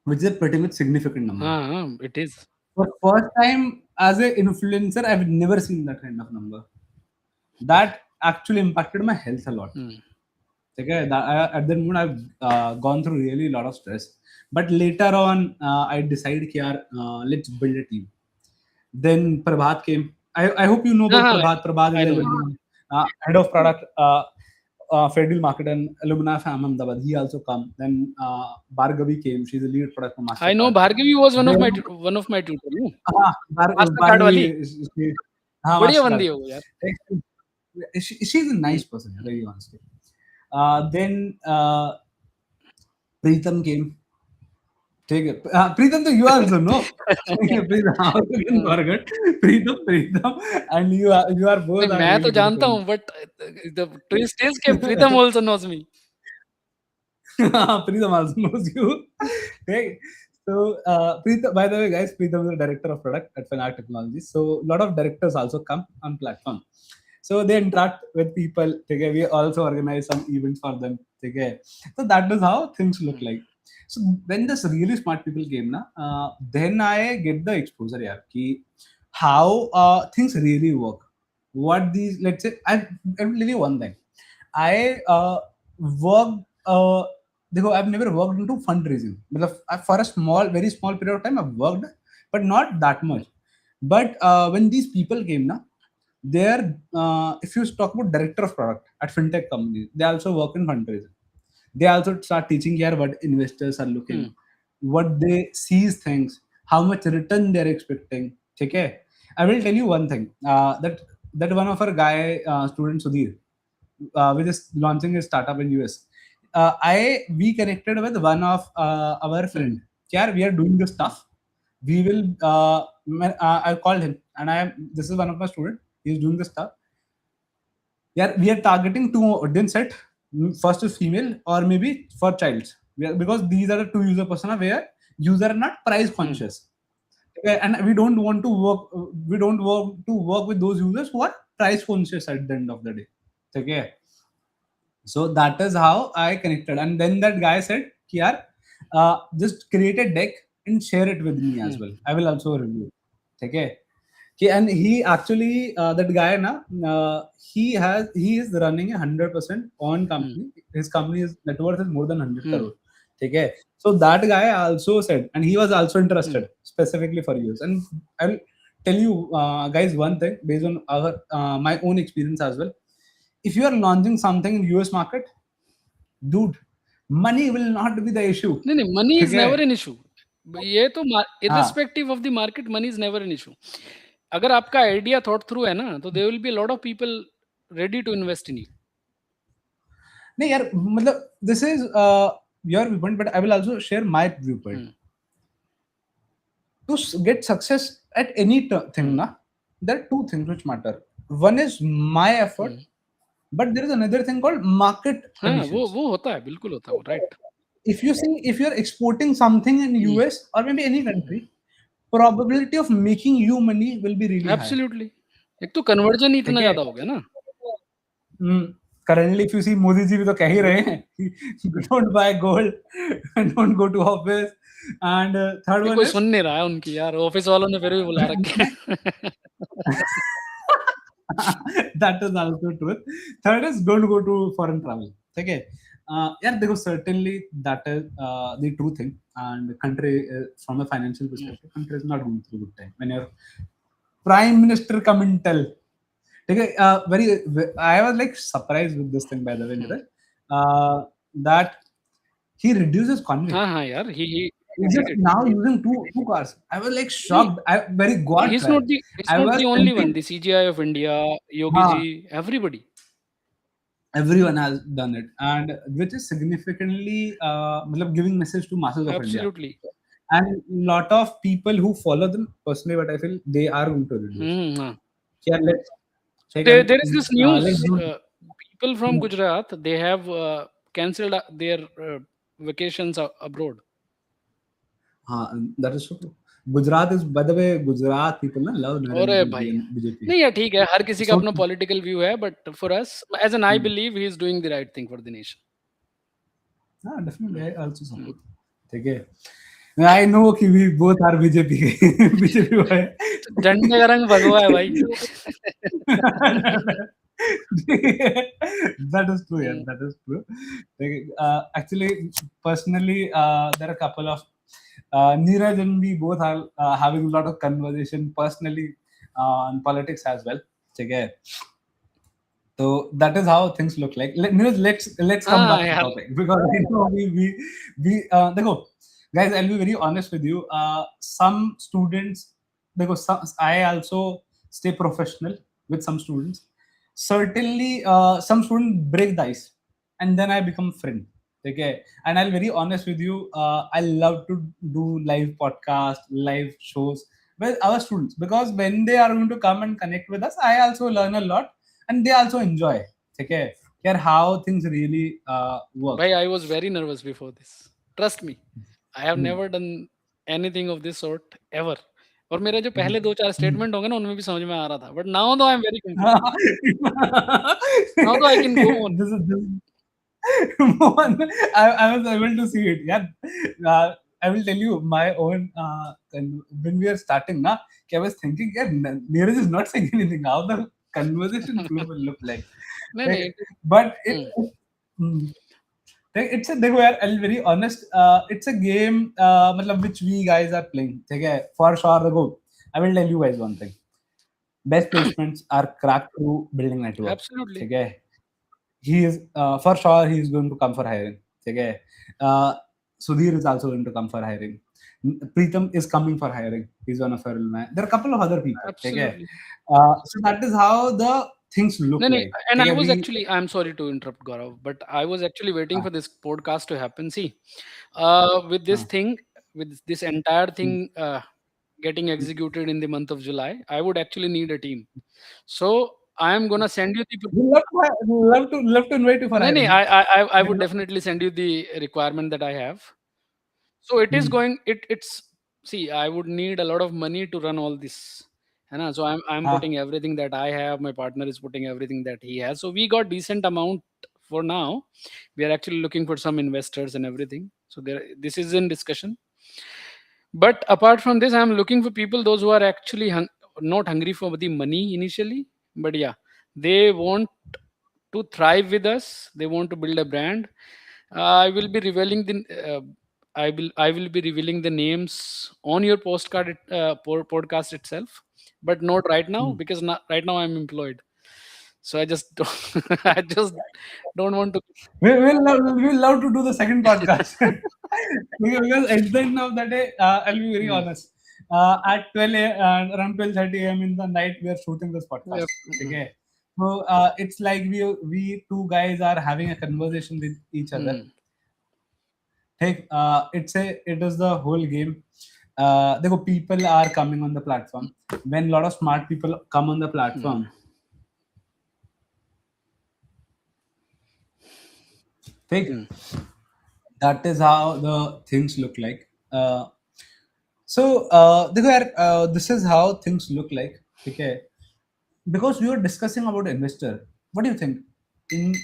A: which is a pretty much significant number.
B: हाँ हाँ, it is.
A: For first time as an influencer, I've never seen that kind of number. That actually impacted my health a lot.
B: Hmm,
A: Okay, at that moment, I've gone through really a lot of stress. But later on, I decided, let's build a team. Then Prabhat came. I hope you know
B: हाँ
A: about
B: हाँ,
A: Prabhat. Prabhat
B: I
A: is a
B: know, I know.
A: very head of product, Fairdeal Market and Alumna from Ahmedabad. He also come. Then Bhargavi came. She's a lead product for
B: I know,
A: Mastercard.
B: Bhargavi was
A: Then
B: one of my tutor no, Mastercard
A: Bhargavi,
B: वाली। बढ़िया बंदी
A: Mastercard.
B: है वो यार।
A: She's a nice person, very honestly. Then Preetham came. Take it. Preetham, you also know. Preetham, how you can
B: हाँ,
A: forget? Preetham, and you are
B: नहीं
A: both are
B: मैं तो
A: really good
B: जानता
A: friends.
B: हूँ, बट द ट्विस्ट इज कि Preetham also knows me.
A: Preetham also knows you. Okay. So, Preetham, by the way, guys, Preetham is the director of product at Finac Technologies. So, a lot of directors also come on platform. So they interact with people. Okay, we also organize some events for them. Okay, so that is how things look
B: Hmm.
A: like. So when this really smart people came, na, then I get the exposure, yeah, ki how things really work. What these, let's say, I will tell you one thing. I worked. I've never worked into fundraising. मतलब, for a small, very small period of time, I've worked, but not that much. But when these people came, na, there, if you talk about director of product at fintech companies, they also work in fundraising. They also start teaching here what investors are
B: Hmm.
A: looking, what they sees things, how much return they're expecting. Okay, I will tell you one thing. That one of our guy student Sudhir, with is launching his startup in US. We connected with one of our
B: Hmm.
A: friend. Yeah, we are doing this stuff. We will. I called him, and This is one of my student. He's doing this stuff. Yeah, we are targeting two audience set. First is female or maybe for childs. Because these are the two user persona where user are not price
B: Hmm.
A: conscious. Okay, and we don't want to work. We don't work to work with those users who are price conscious at the end of the day. Okay, so that is how I connected. And then that guy said, Kiar, just create a deck and share it with me as
B: Hmm.
A: well. I will also review. Okay. Okay, and he actually that guy na he is running 100% on
B: Hmm.
A: company. His company's net worth is more than 100
B: Hmm.
A: crore. Okay, so that guy also said, and he was also
B: Hmm.
A: interested specifically for use. And I'll tell you guys one thing based on our my own experience as well. If you are launching something in US market, dude, money will not be the issue.
B: नहीं, नहीं, money is never
A: Okay,
B: an issue. ये तो
A: हाँ,
B: irrespective of the market, money is never an issue. अगर आपका idea thought through है ना, तो there will be a lot of people ready to invest in you.
A: नहीं यार मतलब this is your viewpoint, but I will also share my viewpoint.
B: Hmm.
A: To get success at any thing,
B: Hmm.
A: na, there are two things which matter. One is my effort,
B: Hmm.
A: but there is another thing called market
B: हाँ,
A: conditions.
B: वो होता है, बिल्कुल होता है वो, right.
A: If you see, if you're exporting something in
B: Hmm.
A: US or maybe any country, probability of making you money will be really high.
B: Absolutely. एक तो कन्वर्जन ही इतना
A: Okay.
B: ज़्यादा हो गया ना.
A: Currently, if you see, Modi ji भी तो कह ही रहे हैं don't buy gold, don't go to office, and third
B: ये
A: one
B: कोई
A: is
B: सुन नहीं रहा है उनकी यार, ऑफिस वालों ने फिर भी बुला रखे हैं.
A: that is also truth. Third is don't go to foreign travel. Okay. Yeah, देखो certainly that is the true thing. And the country, from a financial
B: Hmm.
A: perspective, country is not going through good time. When your prime minister come and tell, okay, I was like surprised with this thing by the way,
B: Hmm.
A: Neeraj, that he reduces convict.
B: हाँ, हाँ यार, he
A: He's
B: did
A: just
B: it.
A: now using two cars. I was like
B: नहीं,
A: shocked. I very got
B: he's not
A: trapped. I was
B: the only one.
A: thinking,
B: The CGI of India, Yogi
A: huh,
B: ji, everybody.
A: everyone has done it, and which is significantly matlab giving message to masses of India.
B: Absolutely.
A: And lot of people who follow them, personally, what I feel, they are going to reduce.
B: हाँ.
A: Yeah, let's take
B: There is this
A: let's
B: news,
A: do.
B: people from Gujarat, they have cancelled their vacations abroad.
A: That is so true. Gujarat is, by the way, Gujarat people na love Narendra
B: अरे
A: Modi
B: भाई!
A: and BJP.
B: नहीं यार ठीक है, हर किसी का
A: So
B: अपना political view है, but for us as an I believe he is doing the right thing for the nation.
A: definitely,
B: hmm.
A: I also
B: hmm.
A: support. ठीक है. I know कि we both are BJP BJP वाले.
B: तो झंडे का रंग भगवा है भाई.
A: That is true, yeah.
B: Hmm.
A: That is true. Like, actually, personally, there are a couple of Neeraj and me both are having a lot of conversation personally on politics as well. Okay. So that is how things look like. Neeraj, let's come
B: हाँ
A: back to
B: यार.
A: topic because I know देखो, guys, I'll be very honest with you. Some students, because I also stay professional with some students. Certainly, some students break the ice, and then I become friend. Okay, and I'll very honest with you. I love to do live podcast, live shows with our students because when they are going to come and connect with us, I also learn a lot, and they also enjoy. Okay, care how things really work.
B: भाई I was very nervous before this. Trust me. I have
A: Hmm.
B: Never done anything of this sort ever. और मेरे जो पहले 2-4 statement होंगे ना, उनमें भी समझ में आ रहा था। बट नाउ तो I am very comfortable. Now तो I can go on.
A: Mohan, I was able to see it. Yeah, I will tell you my own. When we are starting, na, I was thinking, yeah, Neeraj is not saying anything. How the conversation flow will look like.
B: नहीं,
A: Like,
B: नहीं।
A: but it,
B: hmm,
A: hmm, like, it's a देखो यार, I'll be very honest. It's a game, मतलब which we guys are playing. ठीक है, for sure. देखो, I will tell you guys one thing. Best placements are cracked through building network.
B: Absolutely.
A: ठीक है, he is for sure he is going to come for hiring. Okay, Sudhir is also going to come for hiring. Preetham is coming for hiring. He's on a federal man. There are a couple of other people. Okay,
B: absolutely.
A: so that is how the things look
B: नहीं, नहीं,
A: like.
B: And I
A: Okay,
B: was
A: we
B: actually I am sorry to interrupt Gaurav, but I was actually waiting
A: uh,
B: for this podcast to happen. See, with this
A: uh,
B: thing, with this entire thing,
A: mm,
B: getting
A: mm.
B: executed in the month of July, I would actually need a team. So I am gonna send you the.
A: We love to invite you for
B: नहीं, नहीं,
A: hiring.
B: I
A: We
B: would
A: love-
B: definitely send you the requirement that I have. So it is
A: mm,
B: going. It's, see, I would need a lot of money to run all this. है ना? So I'm
A: uh,
B: putting everything that I have. My partner is putting everything that he has. So we got decent amount for now. We are actually looking for some investors and everything. So this is in discussion. But apart from this, I'm looking for people, those who are actually not hungry for the money initially, but yeah, they want to thrive with us. They want to build a brand. I will be revealing the. I will be revealing the names on your postcard podcast itself, but not right now,
A: mm.
B: because not, right now I'm employed. So I just don't, I just don't want to.
A: We'll love to do the second podcast. Because at the end of the day, I'll be very
B: Hmm.
A: honest. At around 12:30 a.m. in the night, we are shooting this podcast.
B: Yep.
A: Okay, so it's like we two guys are having a conversation with each other.
B: Hmm.
A: Hey, it is the whole game. The people are coming on the platform. When a lot of smart people come on the platform, ठीक,
B: Hmm.
A: that is how the things look like. So देखो यार, this is how things look like. ठीक है, because we were discussing about investor. What do you think? In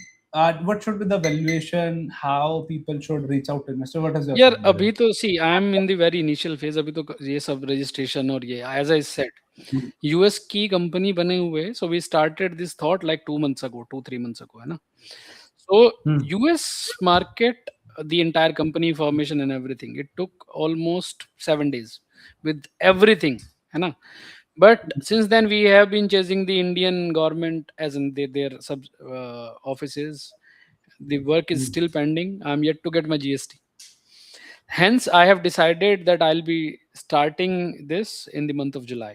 A: what should be the valuation? How people should reach out to investor? What is your
B: यार
A: thought by the
B: अभी
A: way?
B: तो see, I am in the very initial phase. अभी तो ये सब registration और ये, as I said,
A: Hmm.
B: US की कंपनी बने हुए। So we started this thought like 2 months ago, 2-3 months ago, है ना? So
A: Hmm.
B: US market, the entire company formation and everything, it took almost 7 days with everything, है ना? But since then we have been chasing the Indian government, as in their sub offices. The work is
A: Hmm.
B: still pending. I'm yet to get my GST. Hence, I have decided that I'll be starting this in the month of July.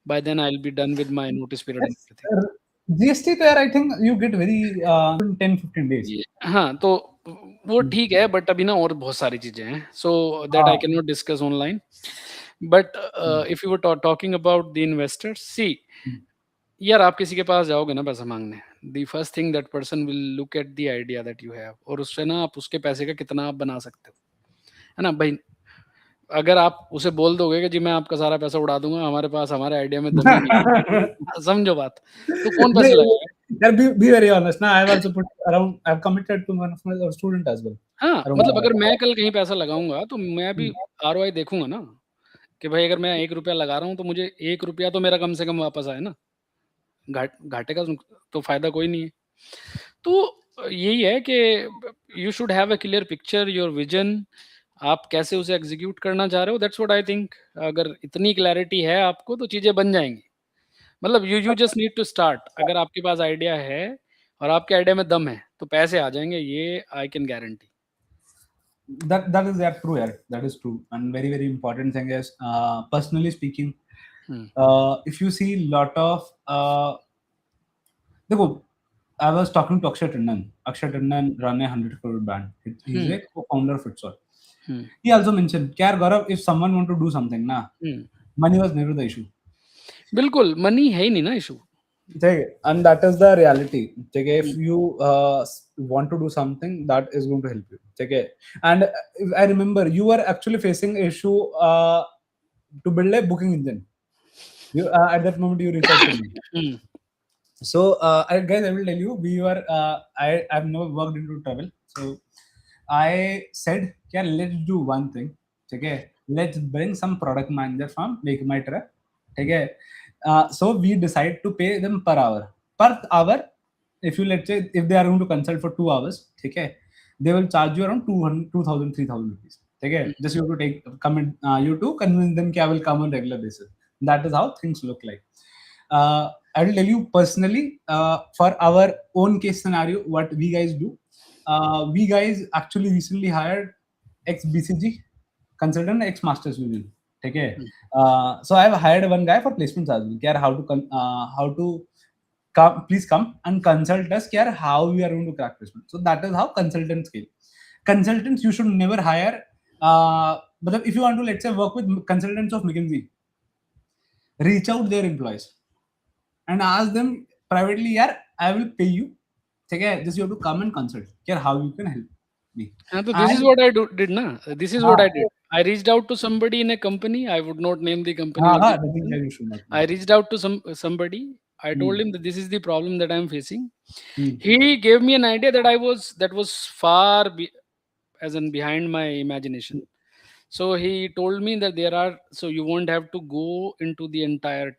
B: By then, I'll be done with my notice period and
A: Yes,
B: everything.
A: GST there, I think you get very in 10-15 days.
B: हाँ, तो वो
A: Hmm.
B: ठीक है, but अभी ना और बहुत सारी चीजें हैं, so that I
A: Uh,
B: cannot discuss online. But if you were talking about the investors, see,
A: hmm.
B: यार आप किसी के पास जाओगे ना पैसा मांगने, the first thing that person will look at the idea that you have, और उससे ना आप उसके पैसे का कितना आप बना सकते हो, है ना भाई? अगर आप उसे बोल दोगे कि जी मैं आपका सारा पैसा उड़ा दूँगा, हमारे पास हमारे आइडिया में दम ही नहीं है, समझो बात, तो कौन पैसे
A: नहीं,
B: लगाएगा?
A: यार, be very honest ना, I've also put around, I've committed to one of my student as well.
B: हाँ,
A: Around
B: मतलब अगर मैं कल कहीं पैसा लगाऊँगा, तो मैं भी
A: Hmm.
B: आरओआई देखूँगा ना, कि भाई अगर मैं ₹1 लगा रहा हूँ, तो मुझे ₹1 तो मेरा कम से कम वापस आए ना। घाटे का तो फ़ायदा कोई नहीं है। तो यही है कि you should have a clear picture, your vision, आप कैसे उसे एग्ज़ीक्यूट करना चाह रहे हो, दैट्स व्हाट आई थिंक। अगर इतनी क्लैरिटी है आपको, तो चीज़ें बन जाएँगी। मतलब you just need to start. अगर आपके पास आइडिया है और आपके आइडिया में दम है, तो पैसे आ जाएँगे, ये I can guarantee.
A: That is true, yeah. That is true. And very important thing is, personally speaking,
B: hmm,
A: if you see lot of देखो, I was talking to Akshay Tandon. Akshay Tandon run a 100 crore brand. He's
B: hmm,
A: a co-founder of Fitsol.
B: Hmm,
A: He also mentioned, "Kya Gaurav, if someone want to do something, na,
B: hmm.
A: money was never the issue."
B: बिल्कुल, money है ही नहीं ना issue.
A: And that is the reality. If you want to do something, that is going to help you. And I remember you were actually facing issue to build a booking engine. You at that moment you reached out to me.
B: Hmm.
A: So guys, I will tell you, we were I've never worked into travel. So I said, yeah, let's do one thing. Okay, let's bring some product manager from Make My Trip. Okay, so we decide to pay them per hour. Per hour, if you, let's say, if they are going to consult for 2 hours, okay, they will charge you around 200, 2,000, 3,000 rupees. Okay, just you have to you have to convince them that I will come on regular basis. That is how things look like. I will tell you personally, for our own case scenario, what we guys do. We guys actually recently hired ex BCG consultant, ex Masters Union. Okay, so I've hired one guy for placement as well. Care how to come, please come and consult us. Care how we are going to crack placement. So that is how consultants scale. Consultants, you should never hire. But if you want to, let's say, work with consultants of McKinsey, reach out their employees and ask them privately, yeah, I will pay you. Okay, just you have to come and consult. Care how you can help me.
B: So this is
A: And
B: what I did na. This is what I did. I reached out to somebody in a company. I would not name the company or the
A: the thing
B: person.
A: that you should not
B: I
A: do.
B: reached out to somebody. I told
A: Hmm.
B: him that this is the problem that I'm facing.
A: Hmm.
B: He gave me an idea that was far as in behind my imagination. So he told me that so you won't have to go into the entire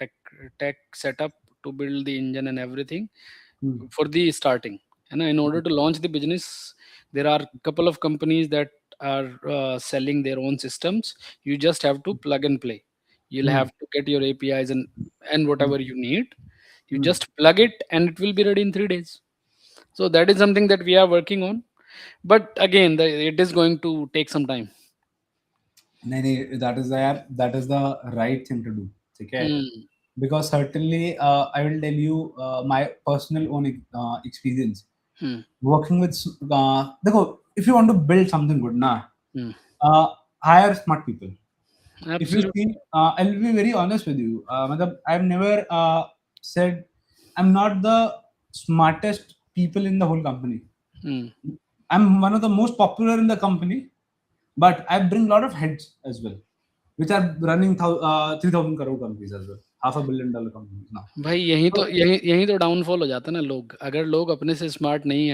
B: tech setup to build the engine and everything
A: Hmm.
B: for the starting. And in order to launch the business, there are a couple of companies that are selling their own systems. You just have to plug and play. You'll
A: Hmm.
B: have to get your APIs and
A: Hmm.
B: whatever you need. You
A: Hmm.
B: just plug it and it will be ready in 3 days. So that is something that we are working on. But again, it is going to take some time.
A: That is the right thing to do. Okay,
B: Hmm.
A: because certainly I will tell you my personal own experience
B: Hmm.
A: working with. If you want to build something good,
B: Hmm.
A: hire smart people. If you
B: Absolutely.
A: see, I'll be very honest with you. I've never said I'm not the smartest people in the whole company.
B: Hmm.
A: I'm one of the most popular in the company, but I bring a lot of heads as well, which are running 3,000 crore companies as well, $500 million companies now.
B: भाई
A: So,
B: यही तो downfall हो जाता है ना लोग अगर लोग अपने से स्मार्ट नहीं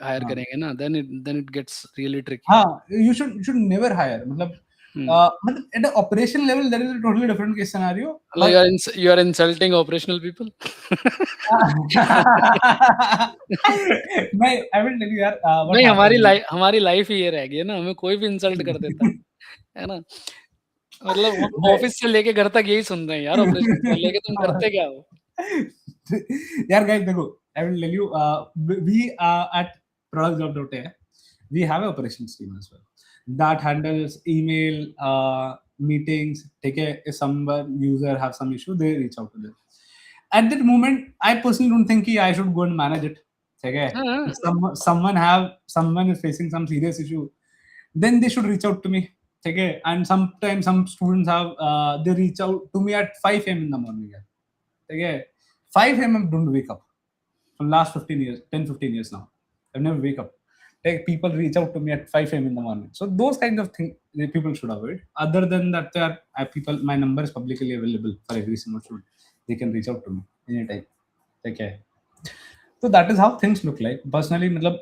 B: हायर
A: uh,
B: करेंगे ना then it gets really tricky
A: you should never hire. मतलब at the operation level, there is a totally different case scenario.
B: मतलब
A: But
B: you are insulting operational people
A: मैं I will tell you यार what
B: नहीं
A: happened.
B: हमारी life ही ये रह गई है ना हमें कोई भी इंसल्ट कर देता है ना मतलब
A: मैं
B: ऑफिस से लेके घर तक यही सुन रहे हैं यार ऑपरेशन लेके तुम करते क्या हो
A: यार guys देखो, I will tell you, we at productjob.ai, we have an operations team as well that handles email, meetings. Take care, if someone user have some issue, they reach out to them. At that moment, I personally don't think I should go and manage it. Okay,
B: हाँ
A: if someone is facing some serious issue, then they should reach out to me. Okay, and sometimes some students have they reach out to me at 5 a.m. in the morning. Yeah. Okay, 5 a.m. don't wake up from last 15 years, 10, 15 years now. I've never wake up. Like people reach out to me at 5 a.m. in the morning. So those kind of things people should avoid. Other than that, there are people. My number is publicly available for every single student. They can reach out to me anytime. Okay. So that is how things look like. Personally, मतलब,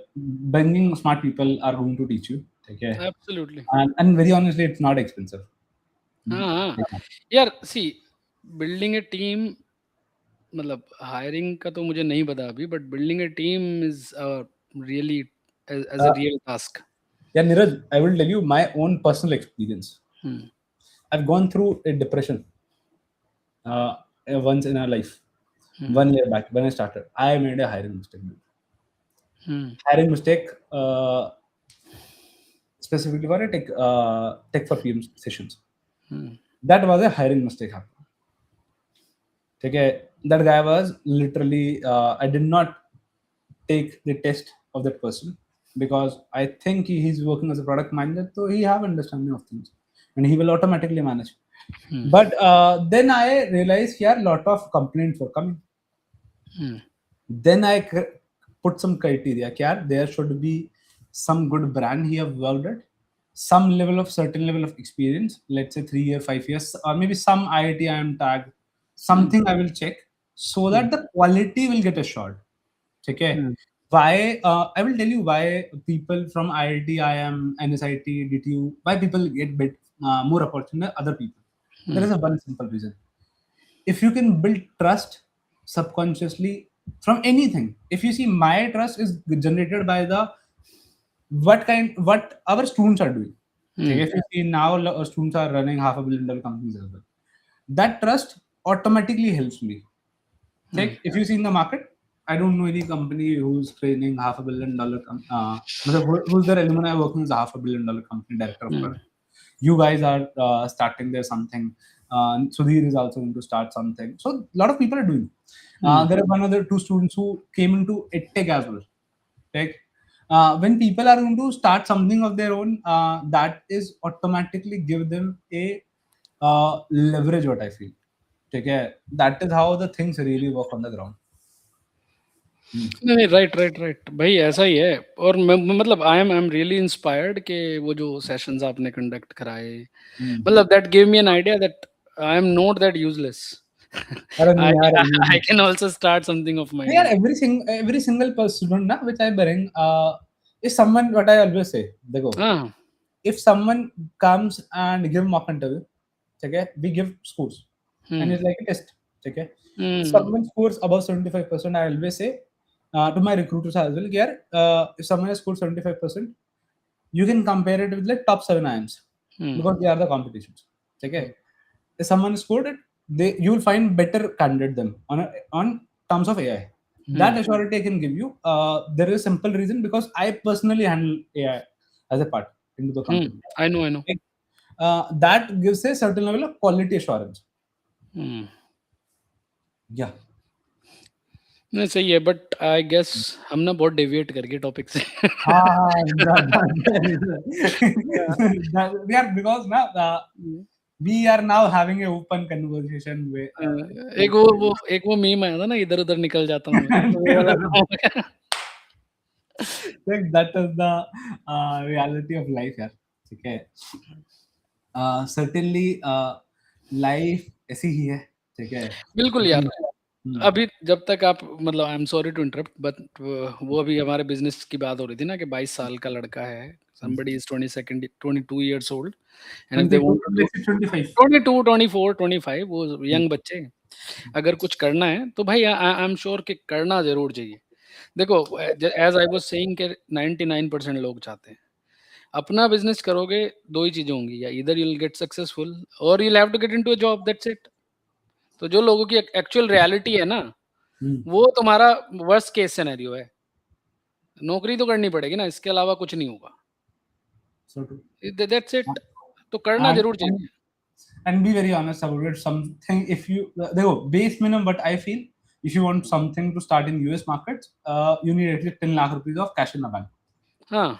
A: bringing smart people are going to teach you. Okay.
B: Absolutely
A: And very honestly, it's not expensive.
B: हाँ हाँ
A: Yeah.
B: यार see building a team मतलब hiring का तो मुझे नहीं पता अभी but building a team is really as a
A: Uh,
B: real task
A: yeah, Niraj, I will tell you my own personal experience.
B: Hmm
A: I've gone through a depression uh, once in our life.
B: Hmm
A: 1 year back when I started, I made a hiring mistake.
B: Hmm
A: Hiring mistake specifically for a tech for PM sessions.
B: Hmm
A: That was a hiring mistake happened. Okay, that guy was literally. I did not take the test of that person because I think he's working as a product manager, so he have understanding of things, and he will automatically manage.
B: Hmm
A: But then I realized here lot of complaints were coming.
B: Hmm.
A: Then I put some criteria. Kya, there should be some good brand he have worked at, some level of certain level of experience, let's say 3 year, 5 years, or maybe some IIT IM tag,
B: Hmm.
A: something I will check so
B: Hmm.
A: that the quality will get assured. Okay.
B: Hmm.
A: Why? I will tell you why people from IIT, IM, NSIT, DTU, why people get more opportunity than other people. There
B: Hmm.
A: is a one simple reason. If you can build trust subconsciously from anything, if you see my trust is generated by the what our students are doing. Okay,
B: Hmm.
A: if you see now our students are running $500 million companies as well. That trust automatically helps me.
B: Hmm.
A: Like if you see in the market, I don't know any company who's training $500 million. Who's their alumni working as a $500 million company director of
B: Hmm.
A: product. You guys are starting there something. Sudhir is also going to start something. So a lot of people are doing.
B: Hmm.
A: There are one other two students who came into EdTech as well. Like when people are going to start something of their own, that is automatically give them a leverage. What I feel. Okay, that is how the things really work on the ground. Hmm.
B: नहीं, नहीं, right, right, right. भाई ऐसा ही है। और मैं मतलब I am really inspired कि वो जो सेशंस आपने कंडक्ट कराए,
A: Hmm.
B: मतलब that give me an idea that I am not that useless.
A: अरे नहीं
B: आई
A: यार,
B: I can also start something of my
A: यार
B: ओन।
A: every single person ना which I bring is someone what I always say. देखो,
B: हाँ।
A: if someone comes and give mock interview, okay, we give scores and
B: hmm,
A: it's like a test. Okay, if
B: hmm,
A: someone scores above 75%, I always say to my recruiters as well, yeah, if someone has scored 75%, you can compare it with like top 7 IIMs
B: hmm,
A: because they are the competitions.
B: Hmm,
A: Okay, if someone scored it, you will find better candidate them on terms of AI. That
B: hmm,
A: assurity I can give you. There is a simple reason because I personally handle AI as a part into the
B: hmm,
A: company.
B: I know.
A: Okay? That gives a certain level of quality assurance.
B: Hmm,
A: Yeah.
B: नहीं सही है, but I guess हम ना बहुत deviate कर गए topic से।
A: हाँ, yeah, because now
B: hmm,
A: we are now having a open conversation with
B: एक वो मीम आया था ना, इधर-उधर निकल जाता हूँ मैं, तो वो वाला काम हो गया।
A: like that is the reality of life यार. ठीक है. Certainly life ऐसी ही है. ठीक है.
B: बिल्कुल यार।
A: हम्म. हम्म.
B: अभी जब तक आप मतलब I am sorry to interrupt, but वो अभी हमारे बिज़नेस की बात हो रही थी ना कि 22 साल का लड़का है, somebody is 22 years old and if they
A: 22,
B: want to do
A: 26, 25.
B: 22, 24, 25 वो यंग बच्चे, अगर कुछ करना है तो भाई आई एम श्योर कि करना ज़रूर चाहिए। देखो एज़ आई वाज़ सेइंग कि 99% लोग चाहते हैं। अपना बिज़नेस करोगे 2 ही चीज़ें होंगी, या either you will get successful और you will have to get into a job, that's it. तो जो लोगों की एक्चुअल रियलिटी है ना,
A: हम्म.
B: वो तुम्हारा वर्स्ट केस सिनेरियो है। नौकरी तो करनी पड़ेगी ना, इसके अलावा कुछ नहीं होगा।
A: So true.
B: That's it. तो करना
A: and
B: ज़रूर
A: and
B: चाहिए।
A: and be very honest about it. Something if you देखो base minimum, but I feel if you want something to start in US markets, you need at least 10 lakh rupees of cash in the bank.
B: हाँ,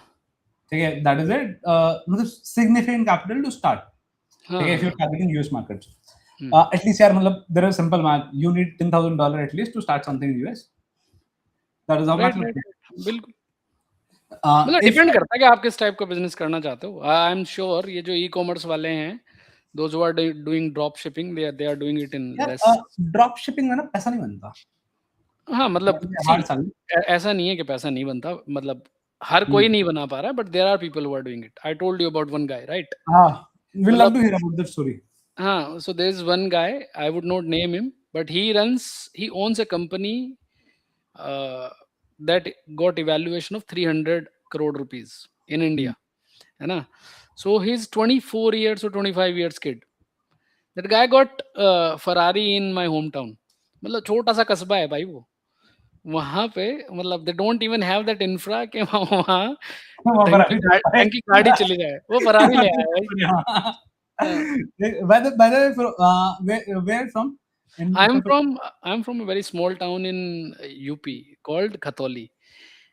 A: ठीक है, that is it. मतलब significant capital to start. ठीक
B: हाँ,
A: है, if you're
B: हाँ।
A: targeting US markets.
B: Hmm.
A: At least यार मतलब there is simple math. You need $10,000 at least to start something in US. That is how math
B: right,
A: works.
B: Right, right. बिल्कुल। मतलब
A: If
B: depend करता है कि आप किस टाइप का बिज़नेस करना चाहते हो। आई एम श्योर ये जो ई-कॉमर्स वाले हैं, those who are doing drop shipping, they are doing it in
A: यार
B: लेस।
A: ड्रॉप शिपिंग में ना पैसा नहीं बनता.
B: हाँ, मतलब सी
A: हार्ड सल.
B: ऐसा नहीं है कि पैसा नहीं बनता, मतलब हर कोई नहीं बना पा रहा है, but there are people who are doing it. I told you about one guy, right?
A: हाँ, we'll love
B: मतलब
A: to hear about that story.
B: हाँ, so there is one guy, I would not name him, but he owns a company uh, that got evaluation of 300 crore rupees in
A: Hmm.
B: India, है ना? So he's 24 years or 25 years kid. That guy got Ferrari in my hometown. मतलब छोटा सा कस्बा है भाई वो। वहाँ पे मतलब they don't even have that infra कि वहाँ
A: वहाँ पर अभी चलता है.
B: ढंग की गाड़ी चली जाए। वो फरारी ले आया भाई।
A: हाँ.
B: हाँ।
A: By the way, where from in
B: I'm
A: Uttar Pradesh?
B: from I'm from a very small town in UP called Khatoli।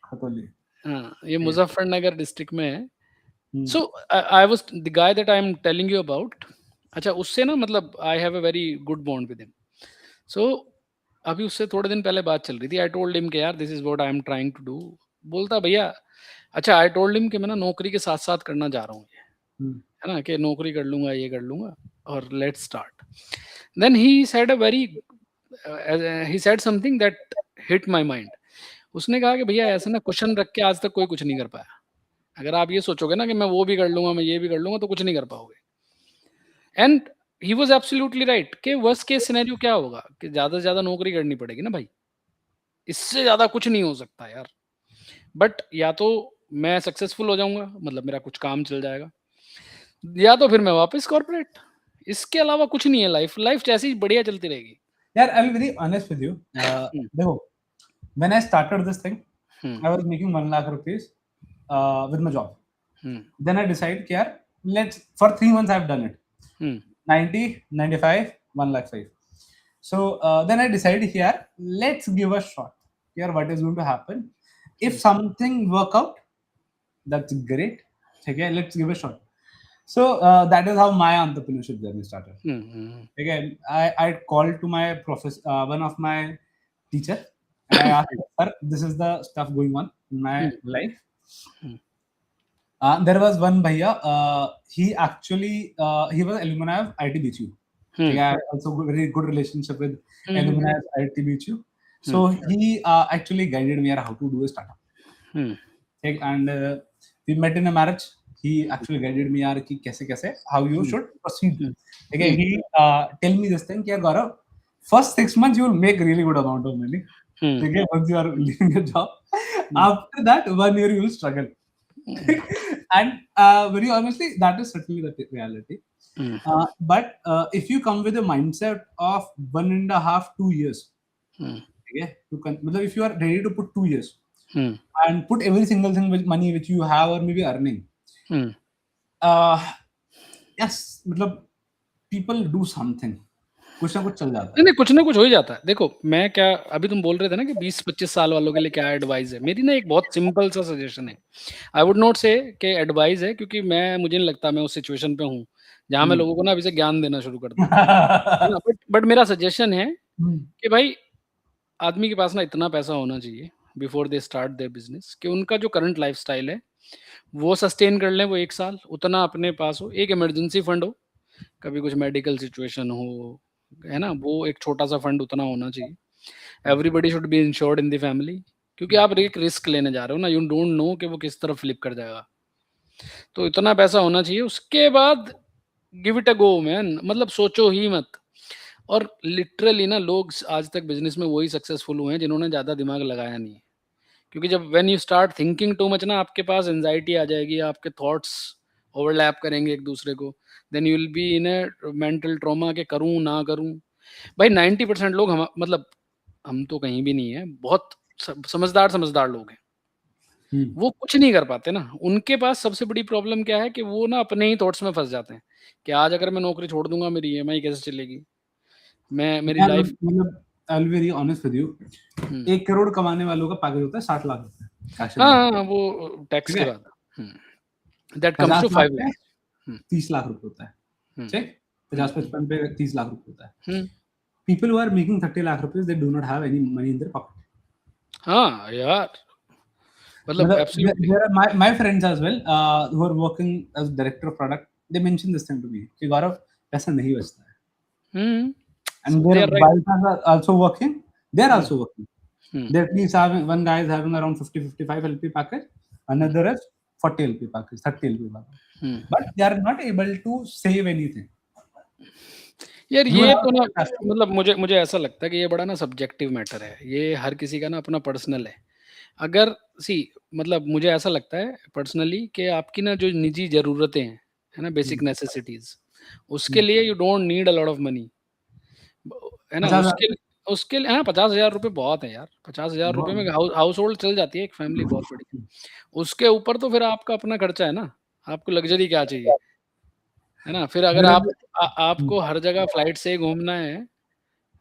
A: Khatoli.
B: हाँ, ये
A: Okay.
B: मुज़फ्फरनगर डिस्ट्रिक्ट में है।
A: Hmm.
B: So I was the guy that I am telling you about. अच्छा, उससे ना मतलब I have a very good bond with him. सो अभी उससे थोड़े दिन पहले बात चल रही थी। आई टोल्ड हिम कि यार this is what I am trying to do. बोलता भैया अच्छा, आई टोल्ड हिम कि मैं ना नौकरी के साथ साथ करना चाह रहा हूँ ये,
A: हम्म,
B: है ना, कि नौकरी कर लूंगा, ये कर लूंगा और let's start. Then he said a very he said something that hit my mind. उसने कहा कि भैया ऐसा ना क्वेश्चन रख के आज तक कोई कुछ नहीं कर पाया। अगर आप ये सोचोगे ना कि मैं वो भी कर लूंगा, मैं ये भी कर लूंगा, तो कुछ नहीं कर पाओगे। And he was absolutely right कि वर्स्ट केस सिनेरियो क्या होगा कि ज्यादा से ज्यादा नौकरी करनी पड़ेगी ना भाई, इससे ज्यादा कुछ नहीं हो सकता यार। बट या तो मैं सक्सेसफुल हो जाऊंगा, मतलब मेरा कुछ काम चल जाएगा, या तो फिर मैं वापस कॉर्पोरेट। इसके अलावा कुछ नहीं है। लाइफ लाइफ ऐसी ही बढ़िया चलती रहेगी।
A: यार I will very honest with you,
B: hmm,
A: देखो when I started this thing
B: hmm,
A: I was making 1 lakh rupees with my job.
B: Hmm,
A: Then I decided कि यार let's for 3 months I've done it,
B: hmm,
A: 90 95 1 lakh 5. So then I decided here let's give a shot here what is going to happen if something work out, that's great. Okay, let's give a shot. So that is how my entrepreneurship journey started.
B: Hmm,
A: Again, I called to my professor, one of my teacher, and I asked, sir, this is the stuff going on in my
B: hmm,
A: life.
B: Hmm,
A: There was one bhaiya, he actually, he was alumni of ITBCU.
B: Hmm,
A: Yeah, also very good relationship with
B: hmm,
A: alumni of ITBCU.
B: Hmm,
A: So he actually guided me on how to do a startup.
B: Hmm,
A: Okay, and we met in a marriage. He actually guided me यार कि कैसे कैसे how you
B: hmm,
A: should proceed.
B: Hmm,
A: Okay, he tell me this thing कि यार Gaurav, first 6 months you will make really good amount of money.
B: Hmm,
A: Okay, once you are leaving your job,
B: hmm,
A: after that 1 year you will struggle.
B: Hmm,
A: And very honestly, that is certainly the reality.
B: Hmm,
A: But if you come with a mindset of 1.5 2 years,
B: hmm,
A: okay, मतलब if you are ready to put 2 years
B: hmm,
A: and put every single thing with money which you have or maybe earning,
B: hmm.
A: uh, yes, मतलब people do something, कुछ ना कुछ चल जाता
B: नहीं,
A: है.
B: नहीं, कुछ ना कुछ हो ही जाता है। देखो, मैं क्या अभी तुम बोल रहे थे ना कि 20-25 साल वालों के लिए क्या एडवाइस है? मेरी ना एक बहुत सिंपल सा सजेशन है। आई वुड नॉट से कि एडवाइस है, क्योंकि मुझे नहीं लगता मैं उस सिचुएशन पे हूँ, जहाँ मैं
A: हम्म.
B: लोगों को ना अभी से ज्ञान देना शुरू कर दूँ। है ना? बट मेरा सजेशन है
A: हम्म.
B: कि भाई आदमी के पास ना इतना पैसा होना चाहिए before they start their business, कि उनका जो करंट लाइफ़स्टाइल है, वो सस्टेन कर लें वो 1 साल, उतना अपने पास हो। एक इमरजेंसी फंड हो, कभी कुछ मेडिकल सिचुएशन हो, है ना? वो एक छोटा-सा फंड उतना होना चाहिए। Everybody should be insured in the family, क्योंकि आप एक रिस्क लेने जा रहे हो ना, यू डोंट नो कि वो किस तरफ फ्लिप कर जाएगा। तो इतना पैसा होना चाहिए, उसके बाद give it a go man, मतलब सोचो ही मत। और लिटरली ना लोग आज तक बिज़नेस में वही सक्सेसफुल हुए हैं जिन्होंने ज़्यादा दिमाग लगाया नहीं है। क्योंकि जब when you start thinking too much ना, आपके पास एंग्जायटी आ जाएगी, आपके थॉट्स ओवरलैप करेंगे एक दूसरे को, then you will be in a mental trauma कि करूँ ना करूँ। भाई 90% लोग हम मतलब हम तो कहीं भी नहीं है, बहुत समझदार लोग हैं,
A: हम्म.
B: वो कुछ नहीं कर पाते ना। उनके पास सबसे बड़ी प्रॉब्लम क्या है कि वो ना अपने ही थॉट्स में फंस जाते हैं कि आज अगर मैं नौकरी छोड़ दूंगा मेरी ईएमआई कैसे चलेगी, मैं मेरी
A: यार
B: लाइफ।
A: मतलब आई will very honest with you, 1 crore कमाने वालों का पैकेज होता है 60 लाख रुपए कैश इन
B: हाँ,
A: हैंड.
B: हाँ, हाँ, वो टैक्स
A: ठीक
B: के
A: है,
B: बाद। दैट कम्स टू
A: 50 लाख
B: 5
A: पे
B: लाख।
A: 30 लाख रुपए होता है. ठीक, 50-55 पे 30 लाख रुपए होता है. People who are making 30 lakh rupees, they do not have any money in their pocket.
B: हाँ यार, मतलब
A: मतलब
B: absolutely.
A: there are my friends as well, who are working as director of product. They mentioned this thing to me कि गौरव पैसा नहीं बचता है.
B: Hmm,
A: And
B: they
A: their
B: are right.
A: wives are also working. They are also working.
B: Hmm,
A: Their at least having one guy is having around 50-55 LP package, another is 40 LP package, 30 LP package.
B: Hmm.
A: But they are not able to save anything.
B: यार
A: You
B: ये
A: have
B: तो ना,
A: a customer.
B: मतलब मुझे मुझे ऐसा लगता है कि ये बड़ा ना सब्जेक्टिव मैटर है, ये हर किसी का ना अपना पर्सनल है। अगर सी मतलब मुझे ऐसा लगता है पर्सनली कि आपकी ना जो निजी ज़रूरतें हैं, है ना, बेसिक नेसेसिटीज़, उसके लिए you don't need a lot of money, है ना?
A: 50,000
B: उसके लिए हाँ, 50,000 रुपए बहुत है यार। 50,000 रुपए में हाउस होल्ड चल जाती है एक फैमिली बहुत बड़ी। उसके ऊपर तो फिर आपका अपना खर्चा है ना, आपको लग्ज़री क्या चाहिए, है ना? फिर अगर
A: there
B: आपको हर जगह फ्लाइट से ही घूमना है,
A: is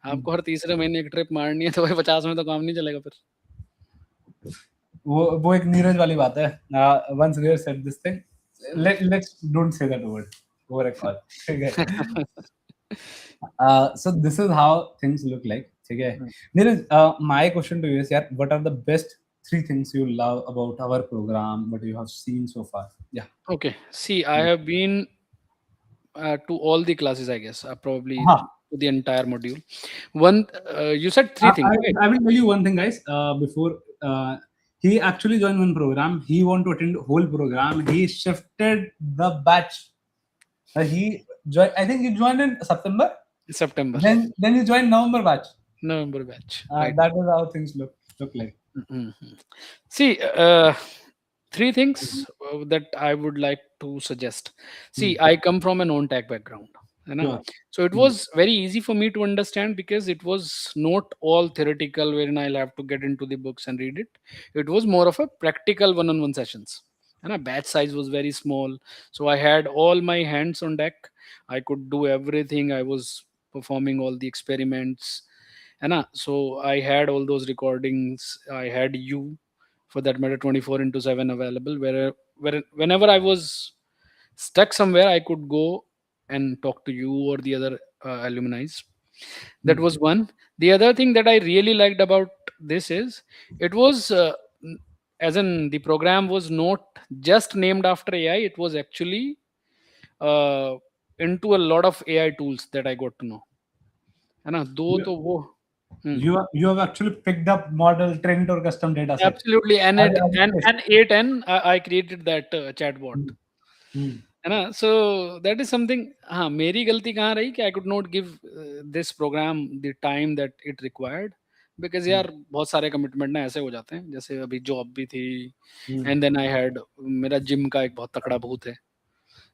B: आपको हर तीसरे महीने एक ट्रिप मारनी है, तो भाई 50 में तो काम नहीं चलेगा फिर।
A: वो एक नीरज वाली बात है. Once Neeraj said this thing. Let's don't say that word over a call. ठीक है. So this is how things look like. ठीक है.
B: Hmm.
A: Neeraj, my question to you is, यार, what are the best 3 things you love about our program, what you have seen so far? Yeah.
B: Okay. See, I have been to all the classes, I guess, probably
A: हाँ.
B: to the entire module. One, you said
A: I,
B: 3 things,
A: I,
B: right?
A: I will tell you one thing, guys. Before he actually joined one program, he want to attend whole program. He shifted the batch. He joined. I think he joined in September.
B: September,
A: Then he joined November batch.
B: November batch, right?
A: That is how things look like.
B: Mhm. See, 3 things that I would like to suggest. See,
A: Hmm.
B: I come from a non-tech background, है ना?
A: Sure.
B: So it
A: Hmm.
B: was very easy for me to understand because it was not all theoretical wherein I'll have to get into the books and read it. It was more of a practical one-on-one sessions. And a batch size was very small, so I had all my hands on deck. I could do everything. I was performing all the experiments, है ना? So I had all those recordings. I had you, for that matter, 24 into 7 available. Where whenever I was stuck somewhere, I could go and talk to you or the other alumni. That
A: Hmm.
B: was one. The other thing that I really liked about this is it was as in the program was not just named after AI. It was actually uh, into a lot of AI tools that I got to know, है ना? दो
A: You,
B: तो वो हम्म
A: you have actually picked up model, trained or custom data set.
B: Absolutely, and
A: As,
B: it
A: as a test.
B: and A10, I created that chatbot,
A: Hmm. Hmm.
B: है ना? So that is something. हाँ, मेरी गलती कहाँ रही कि I could not give this program the time that it required, because
A: Hmm.
B: यार बहुत सारे कमिटमेंट ना ऐसे हो जाते हैं, जैसे अभी जॉब भी थी,
A: Hmm.
B: And then I had मेरा जिम का एक बहुत तकड़ा भूत है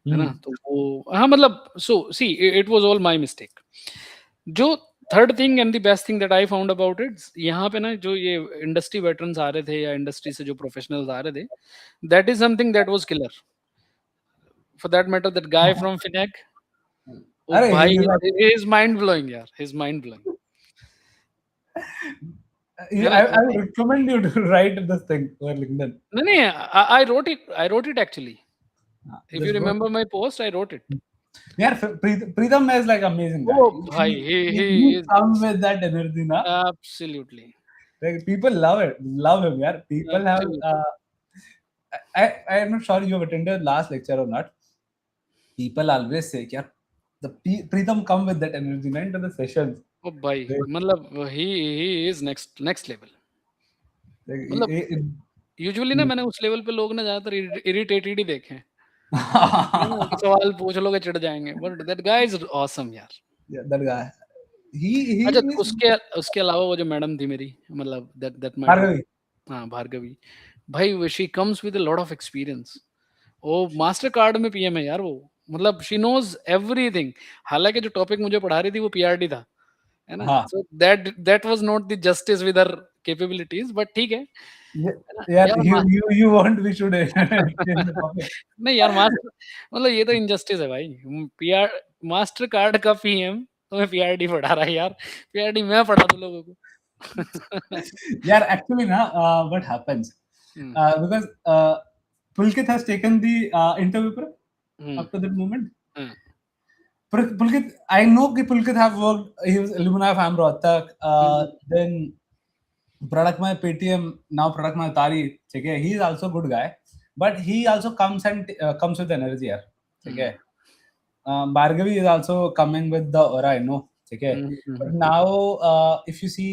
B: ना?
A: Hmm.
B: तो वो हाँ मतलब so see it was all my mistake. जो third thing and the best thing that I found about it, यहाँ पे ना जो ये इंडस्ट्री वेटरन्स आ रहे थे या इंडस्ट्री से जो प्रोफेशनल्स आ रहे थे, that is something that was killer. For that matter that guy from Finec, oh
A: अरे
B: भाई
A: he's
B: यार, इज माइंड ब्लोइंग यार, इज माइंड ब्लोइंग, है ना?
A: I would recommend you to write this thing over LinkedIn.
B: नहीं नहीं, I wrote it actually. If you
A: Just go.
B: Remember my post, I wrote it.
A: Yeah, Pritham is like amazing guy.
B: ओ भाई, he
A: He
B: is
A: come with that energy, na.
B: absolutely,
A: Like people love it, love him. Yeah, people have.
B: absolutely.
A: I am not sure you have attended last lecture or not. People always say, yeah, Pritham come with that energy, na, into the sessions.
B: ओ भाई,
A: They,
B: मतलब he is next level.
A: like,
B: मतलब usually ना मैंने उस level पे लोग ना ज्यादातर इरिटेटेड ही देखे हैं, है ना? कि सवाल पूछ लोगे चिढ़ जाएंगे, but that guy is awesome यार.
A: yeah, that guy. He
B: अच्छा,
A: is
B: उसके उसके अलावा वो जो मैडम थी मेरी, मतलब दैट दैट माय
A: Bhargavi.
B: हाँ, भार्गवी, भाई she comes with a lot of experience. वो मास्टर कार्ड में पीएम है यार वो, मतलब शी नोज एवरीथिंग. हालांकि जो टॉपिक मुझे पढ़ा रही थी वो पीआरडी था, है ना?
A: हाँ.
B: So that was not the justice with her capabilities, but ठीक है
A: Yeah,
B: है ना?
A: yeah,
B: यार
A: you want we should change the topic.
B: नहीं यार, मास्टर मतलब ये तो इनजस्टिस है भाई. पीआर मास्टर कार्ड का पीएम तुम्हें पीआरडी पढ़ा रहा है यार. पीआरडी मैं पढ़ा दूं लोगों को.
A: Yeah, actually, na, what happens?
B: Hmm,
A: Because Pulkit has taken the interview prep
B: hmm,
A: up to that moment.
B: Hmm,
A: Pulkit, I know that Pulkit have worked. He was alumni of AM Rohtak.
B: Hmm,
A: Then product my Paytm, now product my Tari. Okay, he is also a good guy, but he also comes with energy. Yeah,
B: hmm,
A: okay. Bhargavi is also coming with the aura, I know. Okay,
B: hmm,
A: but now if you see,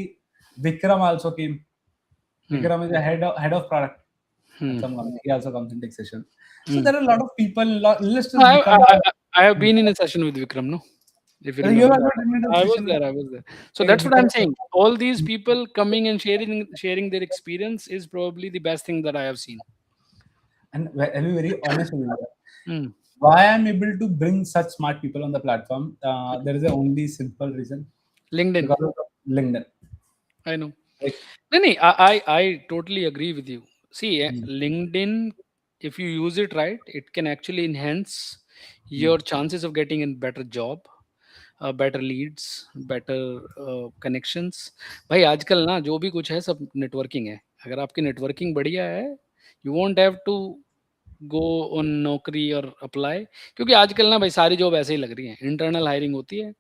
A: Vikram also came.
B: Hmm,
A: Vikram is the head of product at
B: hmm,
A: some company. He also comes and takes session. So
B: hmm.
A: there are a lot of people. List has
B: I, I,
A: become.
B: I have been in a session with Vikram, no? If you
A: You
B: remember,
A: have not admitted
B: I was
A: session.
B: there. I was there. So
A: Okay,
B: that's what I'm
A: because
B: saying. All these people coming and sharing their experience is probably the best thing that I have seen.
A: and I'll be very honest with you.
B: Mm.
A: Why I'm able to bring such smart people on the platform? There is a only simple reason
B: LinkedIn,
A: because of LinkedIn.
B: I know.
A: Like,
B: No, no, I totally agree with you. See,
A: hmm,
B: LinkedIn, if you use it right, it can actually enhance
A: hmm,
B: your chances of getting a better job, better leads, better connections. भाई आजकल ना जो भी कुछ है सब networking है. अगर आपकी नेटवर्किंग बढ़िया है, you won't have to go on Naukri और अप्लाई, क्योंकि आजकल ना भाई सारी जॉब ऐसे ही लग रही हैं, इंटरनल हायरिंग होती है.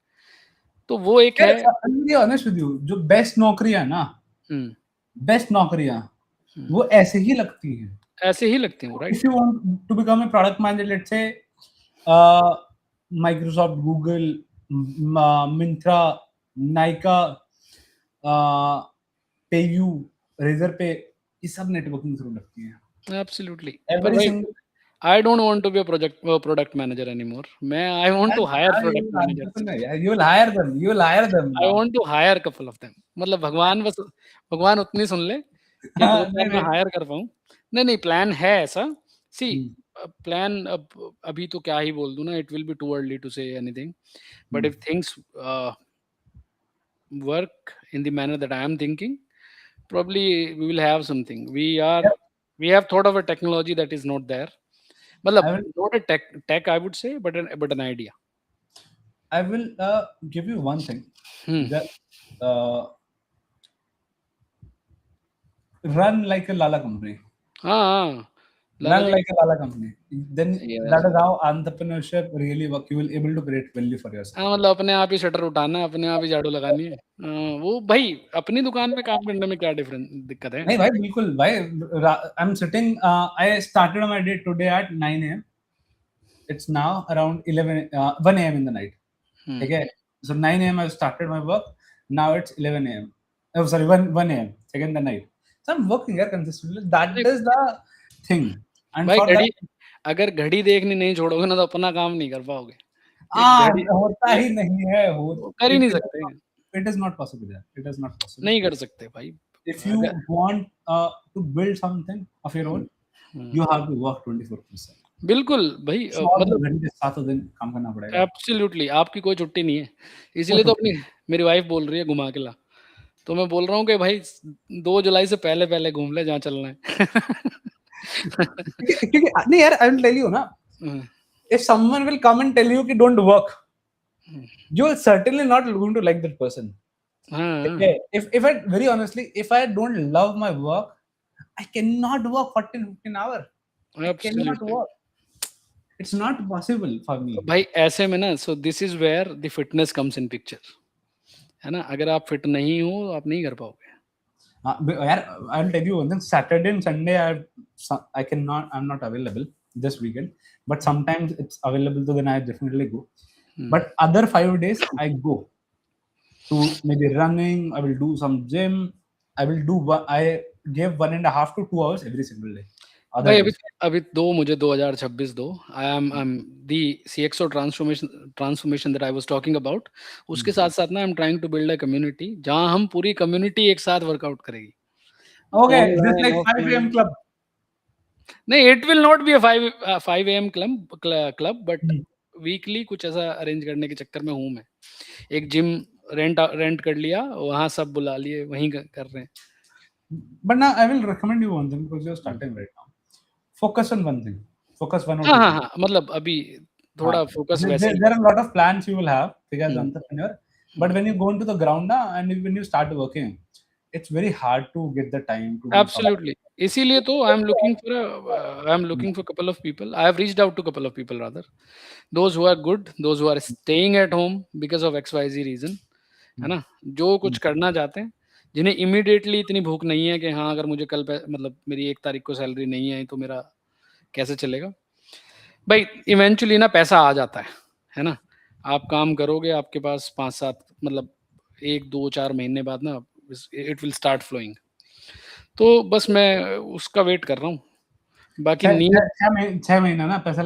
B: तो वो एक है।
A: I'll be honest with you, जो बेस्ट नौकरियां ना,
B: हम्म,
A: बेस्ट नौकरियां वो ऐसे ही लगती हैं.
B: ऐसे ही लगते हैं वो,
A: If
B: right?
A: you want to become a product manager, let's say Microsoft, Google, Myntra, Nykaa, PayU, Razorpay, ये सब नेटवर्किंग थ्रू लगती हैं.
B: एब्सोल्युटली। पर
A: Every
B: भाई,
A: single.
B: I don't want to be a product manager anymore. मैं I want to hire product managers.
A: You will hire them. You will hire them
B: I
A: now.
B: Want to hire couple of them. मतलब भगवान उतनी सुन ले कि
A: हाँ,
B: 2-4
A: नहीं
B: मैं
A: नहीं.
B: हायर कर पाऊँ। नहीं, प्लान है ऐसा। सी
A: हम्म,
B: प्लान अब अभी तो क्या ही बोल दूँ ना, it will be too early to say anything. But
A: hmm.
B: If things work in the manner that I am thinking, probably we will have something.
A: Yeah,
B: We have thought of a technology that is not there.
A: I
B: Matlab,
A: will.
B: not a tech I would say, but an idea.
A: I will give you one thing.
B: Hmm.
A: That run like a Lala company.
B: हाँ, लाला
A: Run
B: ji.
A: like a Lala company. Then
B: यार,
A: that is how entrepreneurship really work. You will able to create value for yourself.
B: हाँ, मतलब अपने आप ही shutter उठाना है, अपने आप ही झाड़ू लगानी है। वो भाई अपनी दुकान पे काम करने में क्या दिक्कत है?
A: नहीं भाई बिल्कुल भाई. I'm sitting. I started my day today at 9 a.m. It's now around 1 a.m. in the night.
B: Hmm.
A: Okay. So 9 a.m. I started my work. Now it's 11 a.m. Oh, sorry, 1 a.m. Second the night. So I'm working here consistently. That is the thing. And
B: भाई
A: for that,
B: अगर घड़ी देखनी नहीं छोड़ोगे ना तो अपना काम नहीं कर पाओगे। एक
A: ah,
B: घड़ी
A: होता
B: ए
A: ही नहीं है.
B: वो कर ही नहीं सकते।
A: It is not possible. Yeah. It is not possible.
B: नहीं कर सकते भाई।
A: If you
B: अगर
A: want to build something of your own, you have to work 24/7.
B: बिल्कुल भाई,
A: 100
B: मतलब
A: घंटे सातों दिन काम करना पड़ेगा.
B: एब्सोल्युटली आपकी कोई छुट्टी नहीं है।
A: कोई
B: इसीलिए तो
A: छुट्टी
B: अपनी मेरी वाइफ बोल रही है घुमा के ला। तो मैं बोल रहा हूँ कि भाई 2 जुलाई से पहले-पहले घूम ले जहाँ चलना है।
A: क्योंकि नहीं यार, I will tell you ना,
B: हुँ,
A: if someone will come and tell you कि don't work,
B: hmm,
A: you will certainly not going to like that person.
B: हाँ,
A: Okay. If I very honestly, if I don't love my work, I cannot work 14-15 hours. I cannot
B: absolutely.
A: work. It's not possible for me.
B: तो भाई ऐसे में ना, so this is where the fitness comes in picture, है ना? अगर आप fit नहीं हो, आप नहीं कर पाओगे।
A: यार, I'll tell you one thing. Saturday and Sunday, I cannot. I'm not available this weekend. But sometimes it's available, so then I definitely go. But other 5 days, I go to maybe running. I will do some gym. I will do. I give 1.5 to 2 hours every single day. Other
B: भाई
A: days.
B: अभी दो मुझे 2026 दो। I am the CXO transformation that I was talking about. उसके साथ-साथ ना I am trying to build a community जहाँ हम पूरी कम्युनिटी एक साथ वर्कआउट करेगी।
A: Okay, just
B: online,
A: like 5
B: offline.
A: a.m. club.
B: नहीं, it will not be a 5 am club but
A: Hmm.
B: Weekly कुछ ऐसा अरेंज करने के चक्कर में हूँ मैं। एक जिम रेंट कर लिया, वहाँ सब बुला लिए, वहीं कर रहे हैं।
A: But now I will recommend you one thing because you're starting right now. Focus on one thing. Focus one or
B: हाँ,
A: two
B: हाँ,
A: things.
B: हाँ, मतलब अभी थोड़ा फोकस वैसे ही
A: There are a lot of plans you will have as
B: hmm,
A: an entrepreneur, but when you go into the ground now and when you start working, it's very hard to get the time to do something.
B: Absolutely. इसीलिए तो I am looking for couple of people. I have reached out to couple of people rather, those who are good, those who are staying at home because of X Y Z reason, है ना? जो कुछ करना चाहते हैं, जिन्हें इमीडिएटली इतनी भूख नहीं है कि हाँ, अगर मुझे कल मतलब मेरी 1 तारीख को सैलरी नहीं आई तो मेरा कैसे चलेगा? भाई इवेंचुअली ना पैसा आ जाता है ना? आप काम करोगे, आपके पास 5-7 मतलब 1, 2, 4 महीने बाद ना इट विल स्टार्ट फ्लोइंग। तो बस मैं उसका वेट कर रहा हूँ। बाकी नींद
A: 6 महीना ना पैसा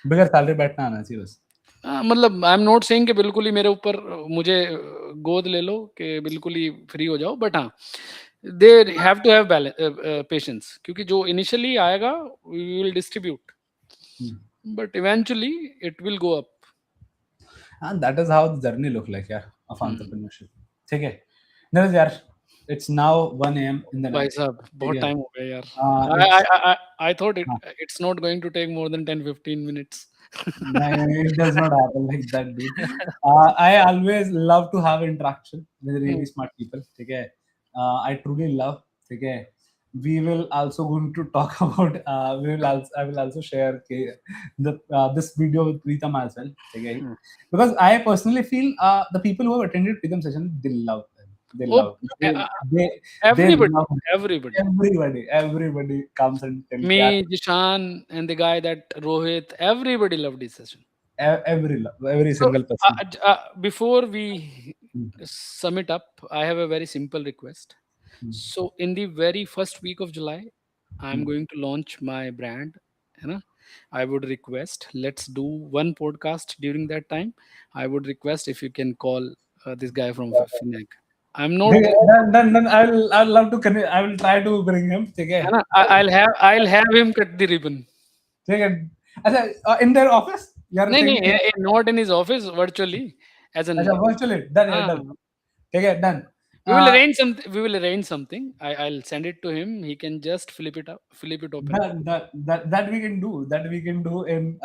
A: बगैर सैलरी बैठना आना चाहिए बस.
B: मतलब आई एम नॉट सेइंग कि बिल्कुल ही मेरे ऊपर मुझे गोद ले लो कि बिल्कुल ही फ्री हो जाओ, बट हाँ, they have to have patience, क्योंकि जो इनिशियली आएगा we will distribute, but eventually it will go up.
A: And that is how the journey look like यार of entrepreneurship. ठीक है. Niraj यार, it's now 1 a.m. in the
B: भाई
A: night.
B: साहब
A: ठीक
B: बहुत
A: है.
B: टाइम हो गया यार।
A: It's
B: आई थॉट
A: हाँ.
B: It's not going to take more than 10-15 minutes.
A: नहीं, it does not happen like that, dude. I always love to have interaction with really smart people. ठीक है. I truly love. ठीक है. we will also going to talk about I will also share this video with Preetham as well, okay?
B: Hmm.
A: Because I personally feel the people who have attended Preetham session, they love them. They
B: Oh,
A: love
B: uh,
A: they
B: uh,
A: they, they
B: everybody,
A: love
B: everybody.
A: everybody comes and tell me
B: Me, Jishan, and the guy that Rohit, everybody loved this session.
A: every
B: So,
A: single person.
B: before we
A: Mm,
B: sum it up, I have a very simple request.
A: mm,
B: So, in the very first week of July, I'm
A: mm.
B: going to launch my brand. You know, I would request, let's do one podcast during that time. I would request if you can call this guy from Finac. I'm not.
A: Then I'll love to connect. I will try to bring him.
B: है
A: Okay.
B: ना? I'll have him cut the ribbon.
A: ठीक है अच्छा in their office you are
B: नहीं
A: saying
B: नहीं, not in his office, virtually, as an
A: अच्छा virtually done है
B: हाँ,
A: done ठीक है done
B: we will arrange something. We will arrange something. I'll send it to him. He can just flip it open.
A: that we can do in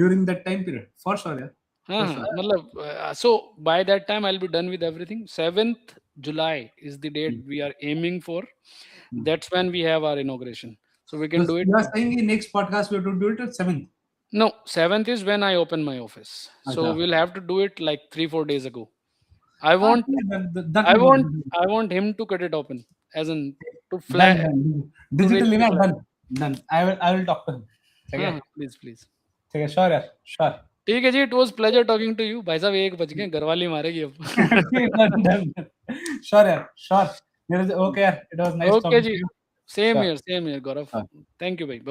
A: during that time period for sure yeah
B: हाँ
A: for
B: हाँ,
A: sure
B: मतलब so by that time I'll be done with everything. 7th July is the date
A: Hmm.
B: we are aiming for.
A: Hmm.
B: That's when we have our inauguration. So we
A: So
B: can do it.
A: you are saying in next podcast we have to do it at 7th
B: No, 7th is when I open my office. So
A: अच्छा
B: we'll have to do it like 3-4 days ago. I
A: हाँ
B: want
A: ठीक है that
B: I
A: will work
B: want I want him to cut it open, as in to
A: done
B: fly,
A: done
B: to raise
A: digitally
B: the
A: ना
B: flag.
A: done I will talk to him ठीक
B: हाँ
A: है
B: हाँ, please please.
A: sure यार sure
B: ठीक है जी, it was pleasure talking to you. भाई साहब 1 बज गए, घरवाली मारेगी अब।
A: done. Sure, yeah, sure. Okay, yeah, it was nice
B: okay
A: talking
B: जी,
A: to you.
B: Same
A: Sure.
B: Here Gaurav.
A: Sure.
B: Thank you भाई।